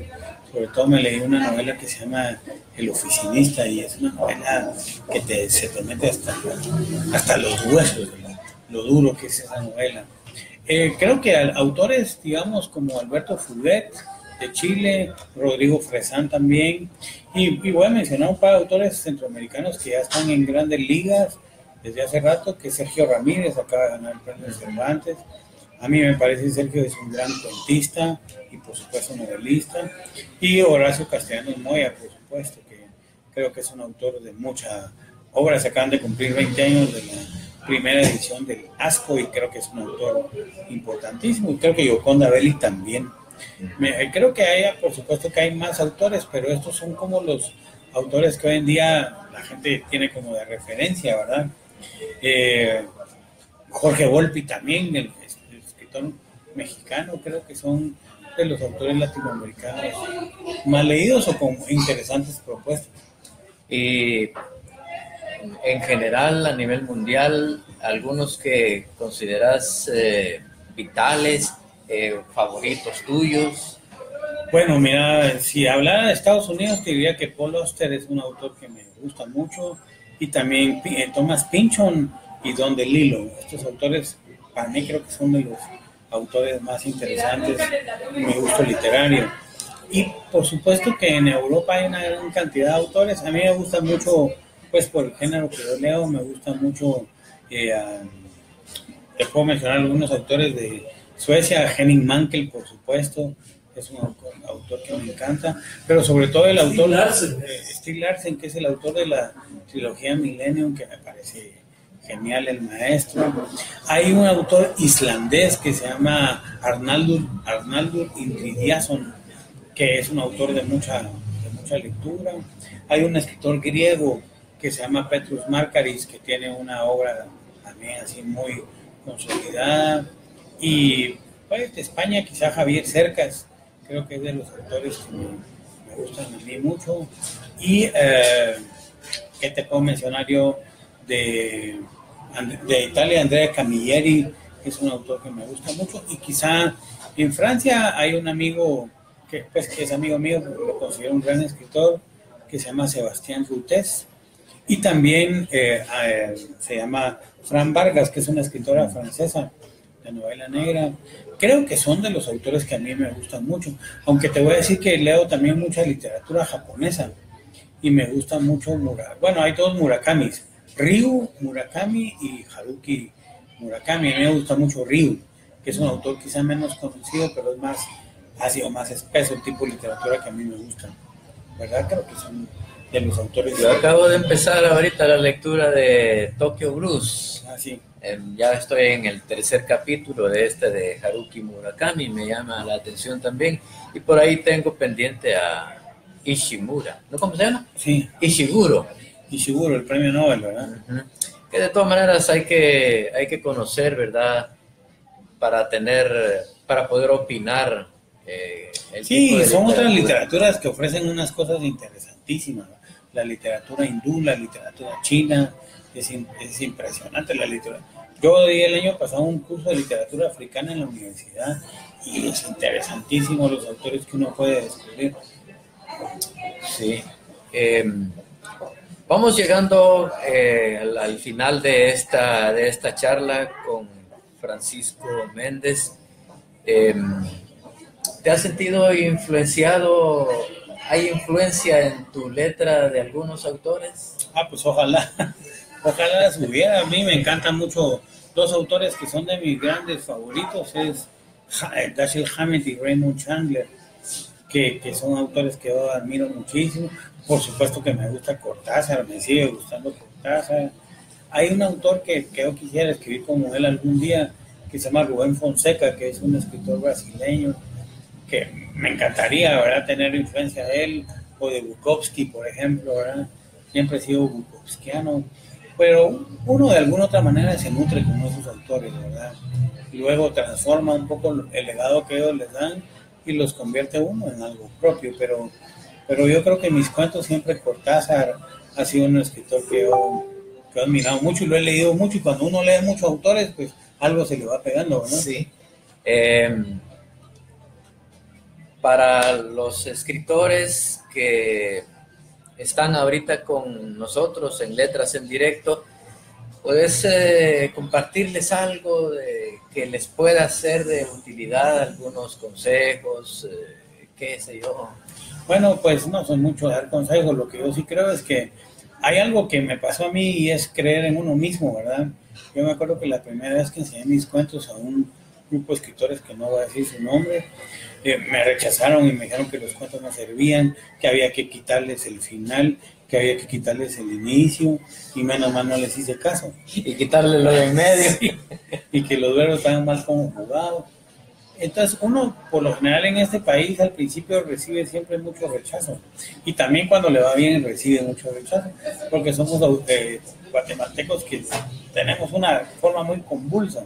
Sobre todo me leí una novela que se llama El oficinista, y es una novela que se te mete hasta los huesos, ¿verdad? Lo duro que es esa novela. Creo que autores, digamos, como Alberto Fuguet, de Chile, Rodrigo Fresán también, y voy a mencionar un par de autores centroamericanos que ya están en grandes ligas desde hace rato, que Sergio Ramírez acaba de ganar el premio Cervantes. A mí me parece que Sergio es un gran cuentista y por supuesto novelista, y Horacio Castellanos Moya, por supuesto, que creo que es un autor de mucha obra. Se acaban de cumplir 20 años de la primera edición del Asco y creo que es un autor importantísimo, y creo que Yoconda Belli también. Creo que por supuesto que hay más autores, pero estos son como los autores que hoy en día la gente tiene como de referencia, ¿verdad? Jorge Volpi también, el escritor mexicano, creo que son de los autores latinoamericanos más leídos o con interesantes propuestas. Y en general, a nivel mundial, algunos que consideras vitales, favoritos tuyos. Bueno, mira, si hablara de Estados Unidos, te diría que Paul Auster es un autor que me gusta mucho, y también Thomas Pynchon y Don DeLillo. Estos autores, para mí, creo que son de los autores más interesantes en mi gusto literario. Y por supuesto que en Europa hay una gran cantidad de autores. A mí me gusta mucho, pues por el género que yo leo, me gusta mucho, te puedo mencionar algunos autores de Suecia. Henning Mankell, por supuesto, es un autor que me encanta, pero sobre todo el autor Stieg Larsson, que es el autor de la trilogía Millennium, que me parece genial, el maestro. Hay un autor islandés que se llama Arnaldur Indridason, que es un autor de mucha lectura. Hay un escritor griego que se llama Petrus Markaris, que tiene una obra también así muy consolidada. Y pues de España quizá Javier Cercas, creo que es de los autores que me gustan a mí mucho. Y ¿qué te puedo mencionar yo? De Italia, Andrea Camilleri, que es un autor que me gusta mucho. Y quizá en Francia hay un amigo que es amigo mío, lo considero un gran escritor, que se llama Sebastián Rutes. Y también se llama Fran Vargas, que es una escritora francesa de novela negra. Creo que son de los autores que a mí me gustan mucho, aunque te voy a decir que leo también mucha literatura japonesa y me gusta mucho bueno, hay dos Murakamis, Ryu Murakami y Haruki Murakami. A mí me gusta mucho Ryu, que es un autor quizá menos conocido, pero es más ácido, más espeso, el tipo de literatura que a mí me gusta, ¿verdad? Creo que son de los autores. Yo acabo de empezar ahorita la lectura de Tokyo Blues. Sí. Ya estoy en el tercer capítulo de Haruki Murakami, me llama la atención también, y por ahí tengo pendiente a Ishimura, ¿no? ¿Cómo se llama? Sí. Ishiguro, el premio Nobel, ¿verdad? Uh-huh. Que de todas maneras hay que conocer, ¿verdad? Para poder opinar. Sí, son otras literaturas que ofrecen unas cosas interesantísimas, ¿no? La literatura hindú, la literatura china, es impresionante la literatura. Yo di el año pasado un curso de literatura africana en la universidad y es interesantísimo los autores que uno puede descubrir. Sí. Vamos llegando al final de esta charla con Francisco Méndez. ¿Te has sentido influenciado? ¿Hay influencia en tu letra de algunos autores? Pues ojalá las hubiera. A mí me encantan mucho dos autores que son de mis grandes favoritos, es Dashiell Hammett y Raymond Chandler, que son autores que yo admiro muchísimo. Por supuesto que me gusta Cortázar, me sigue gustando Cortázar. Hay un autor que yo quisiera escribir como él algún día, que se llama Rubén Fonseca, que es un escritor brasileño, que me encantaría, ¿verdad?, tener influencia de él, o de Bukowski, por ejemplo, ¿verdad? Siempre he sido bukowskiano, pero uno de alguna otra manera se nutre con esos autores, ¿verdad? Y luego transforma un poco el legado que ellos les dan y los convierte uno en algo propio, pero yo creo que mis cuentos siempre Cortázar ha sido un escritor que he admirado mucho y lo he leído mucho, y cuando uno lee muchos autores, pues algo se le va pegando, ¿no? Sí. Para los escritores que están ahorita con nosotros en Letras en Directo, ¿puedes compartirles algo que les pueda ser de utilidad, algunos consejos, qué sé yo? Bueno, pues no son mucho dar consejos, lo que yo sí creo es que hay algo que me pasó a mí y es creer en uno mismo, ¿verdad? Yo me acuerdo que la primera vez que enseñé mis cuentos a un grupo de escritores, que no voy a decir su nombre, me rechazaron y me dijeron que los cuentos no servían, que había que quitarles el final, que había que quitarles el inicio, y menos mal no les hice caso. Y quitarle lo de en medio. Y que los verbos estaban mal conjugados. Entonces uno, por lo general en este país, al principio recibe siempre mucho rechazo. Y también cuando le va bien recibe mucho rechazo, porque somos guatemaltecos que tenemos una forma muy convulsa.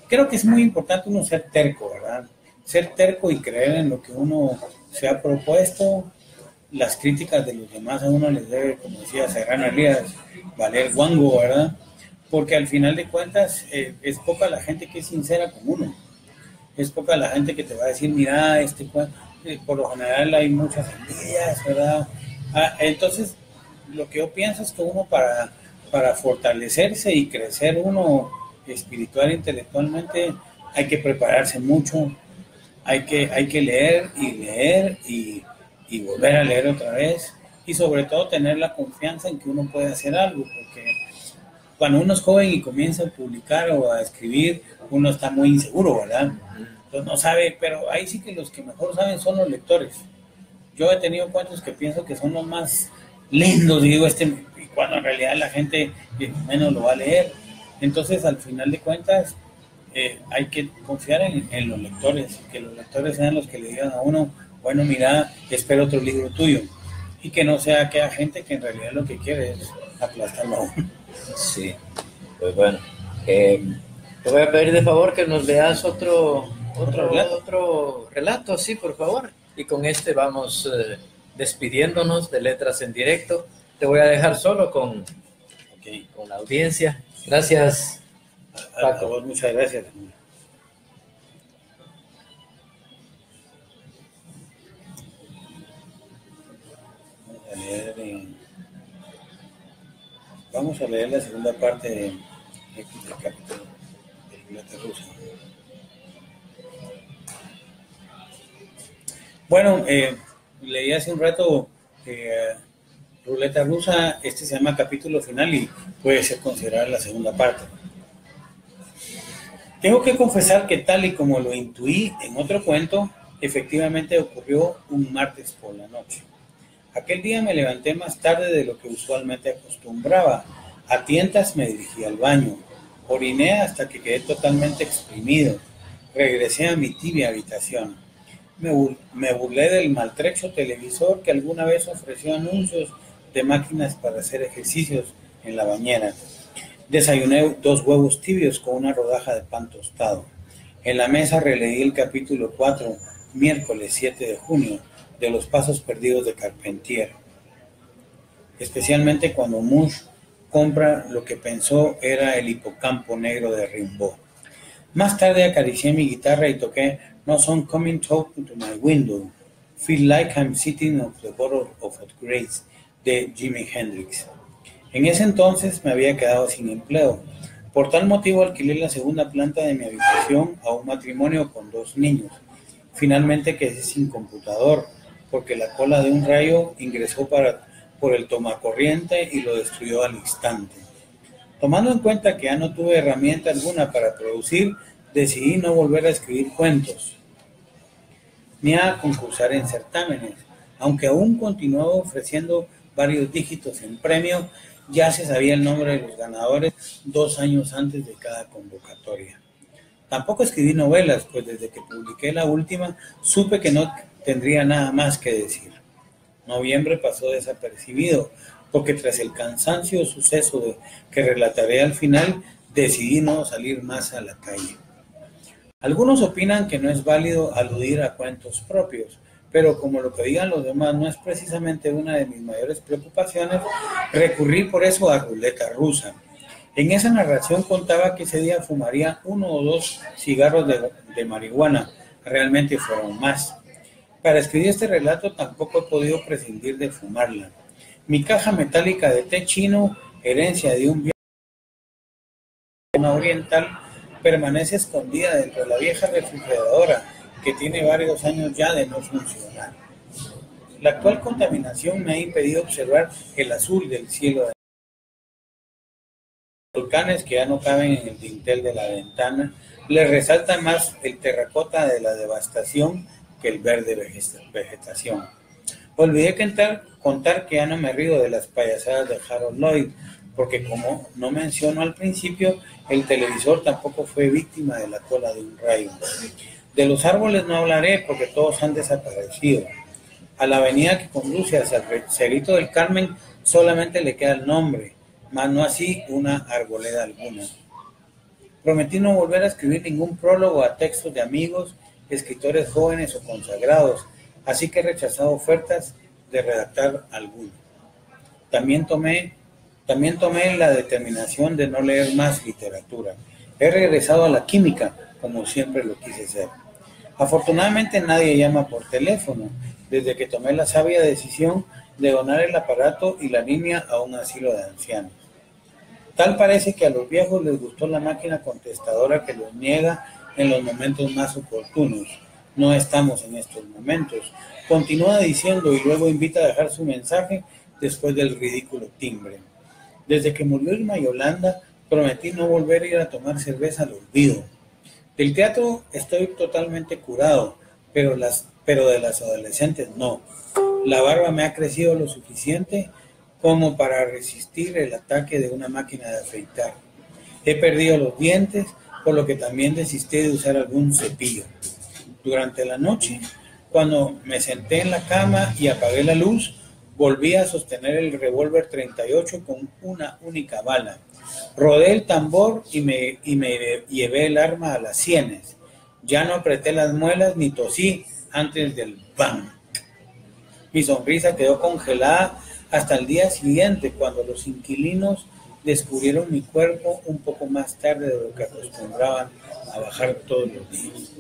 Creo que es muy importante uno ser terco, ¿verdad? Ser terco y creer en lo que uno se ha propuesto. Las críticas de los demás a uno les debe, como decía Serrano Elías, valer guango, ¿verdad? Porque al final de cuentas es poca la gente que es sincera con uno. Es poca la gente que te va a decir, mira, por lo general hay muchas envidias, ¿verdad? Entonces, lo que yo pienso es que uno para fortalecerse y crecer uno espiritual e intelectualmente, hay que prepararse mucho, hay que leer y volver a leer otra vez, y sobre todo tener la confianza en que uno puede hacer algo, porque cuando uno es joven y comienza a publicar o a escribir, uno está muy inseguro, ¿verdad? Entonces no sabe, pero ahí sí que los que mejor saben son los lectores. Yo he tenido cuentos que pienso que son los más lindos, digo, y cuando en realidad la gente menos lo va a leer. Entonces, al final de cuentas, hay que confiar en los lectores, que los lectores sean los que le digan a uno, bueno, mira, espero otro libro tuyo, y que no sea aquella gente que en realidad lo que quiere es aplastarlo a uno. Sí, pues bueno, te voy a pedir de favor que nos leas otro relato, sí, por favor, y con este vamos despidiéndonos de Letras en Directo. Te voy a dejar solo con la audiencia. Gracias, Paco. A vos, muchas gracias. Vamos a leer la segunda parte del capítulo de Ruleta Rusa. Bueno, leí hace un rato Ruleta Rusa, este se llama capítulo final y puede ser considerada la segunda parte. Tengo que confesar que tal y como lo intuí en otro cuento, efectivamente ocurrió un martes por la noche. Aquel día me levanté más tarde de lo que usualmente acostumbraba. A tientas me dirigí al baño. Oriné hasta que quedé totalmente exprimido. Regresé a mi tibia habitación. Me burlé del maltrecho televisor que alguna vez ofreció anuncios de máquinas para hacer ejercicios en la bañera. Desayuné 2 huevos tibios con una rodaja de pan tostado. En la mesa releí el capítulo 4, miércoles 7 de junio, de Los pasos perdidos de Carpentier. Especialmente cuando Mush compra lo que pensó era el hipocampo negro de Rimbaud. Más tarde acaricié mi guitarra y toqué No Sun Coming Talking to My Window, Feel Like I'm Sitting on the Bottle of Grace, de Jimi Hendrix. En ese entonces me había quedado sin empleo. Por tal motivo alquilé la segunda planta de mi habitación a un matrimonio con 2 niños. Finalmente quedé sin computador, porque la cola de un rayo ingresó por el tomacorriente y lo destruyó al instante. Tomando en cuenta que ya no tuve herramienta alguna para producir, decidí no volver a escribir cuentos ni a concursar en certámenes, aunque aún continuaba ofreciendo varios dígitos en premio. Ya se sabía el nombre de los ganadores 2 años antes de cada convocatoria. Tampoco escribí novelas, pues desde que publiqué la última supe que no tendría nada más que decir. Noviembre pasó desapercibido, porque tras el cansancio suceso que relataré al final, decidí no salir más a la calle. Algunos opinan que no es válido aludir a cuentos propios, pero como lo que digan los demás no es precisamente una de mis mayores preocupaciones, recurrí por eso a ruleta rusa. En esa narración contaba que ese día fumaría 1 o 2 cigarros de marihuana, realmente fueron más. Para escribir este relato tampoco he podido prescindir de fumarla. Mi caja metálica de té chino, herencia de un viaje oriental, permanece escondida dentro de la vieja refrigeradora que tiene varios años ya de no funcionar. La actual contaminación me ha impedido observar el azul del cielo de volcanes que ya no caben en el dintel de la ventana. Le resalta más el terracota de la devastación que el verde vegetación. Olvidé contar que ya no me río de las payasadas de Harold Lloyd, porque como no menciono al principio, el televisor tampoco fue víctima de la cola de un rayo. De los árboles no hablaré porque todos han desaparecido. A la avenida que conduce hacia el Cerrito del Carmen solamente le queda el nombre, mas no así una arboleda alguna. Prometí no volver a escribir ningún prólogo a textos de amigos, escritores jóvenes o consagrados, así que he rechazado ofertas de redactar alguno. También tomé la determinación de no leer más literatura. He regresado a la química, como siempre lo quise hacer. Afortunadamente nadie llama por teléfono, desde que tomé la sabia decisión de donar el aparato y la línea a un asilo de ancianos. Tal parece que a los viejos les gustó la máquina contestadora que los niega en los momentos más oportunos. No estamos en estos momentos. Continúa diciendo y luego invita a dejar su mensaje después del ridículo timbre. Desde que murió Irma Yolanda, prometí no volver a ir a tomar cerveza al olvido. Del teatro estoy totalmente curado, pero de las adolescentes no. La barba me ha crecido lo suficiente como para resistir el ataque de una máquina de afeitar. He perdido los dientes, por lo que también desistí de usar algún cepillo. Durante la noche, cuando me senté en la cama y apagué la luz, volví a sostener el revólver 38 con una única bala. Rodé el tambor y me llevé el arma a las sienes. Ya no apreté las muelas ni tosí antes del ¡bam! Mi sonrisa quedó congelada hasta el día siguiente, cuando los inquilinos descubrieron mi cuerpo un poco más tarde de lo que acostumbraban a bajar todos los días.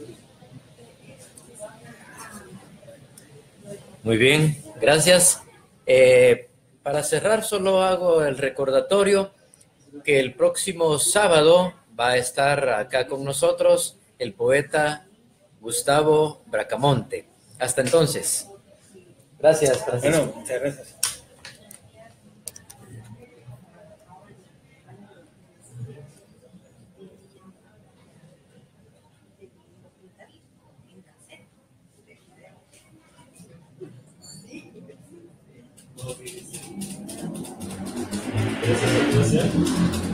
Muy bien, gracias. Para cerrar, solo hago el recordatorio que el próximo sábado va a estar acá con nosotros el poeta Gustavo Bracamonte. Hasta entonces. Gracias, Francisco. Bueno, muchas gracias. Gracias.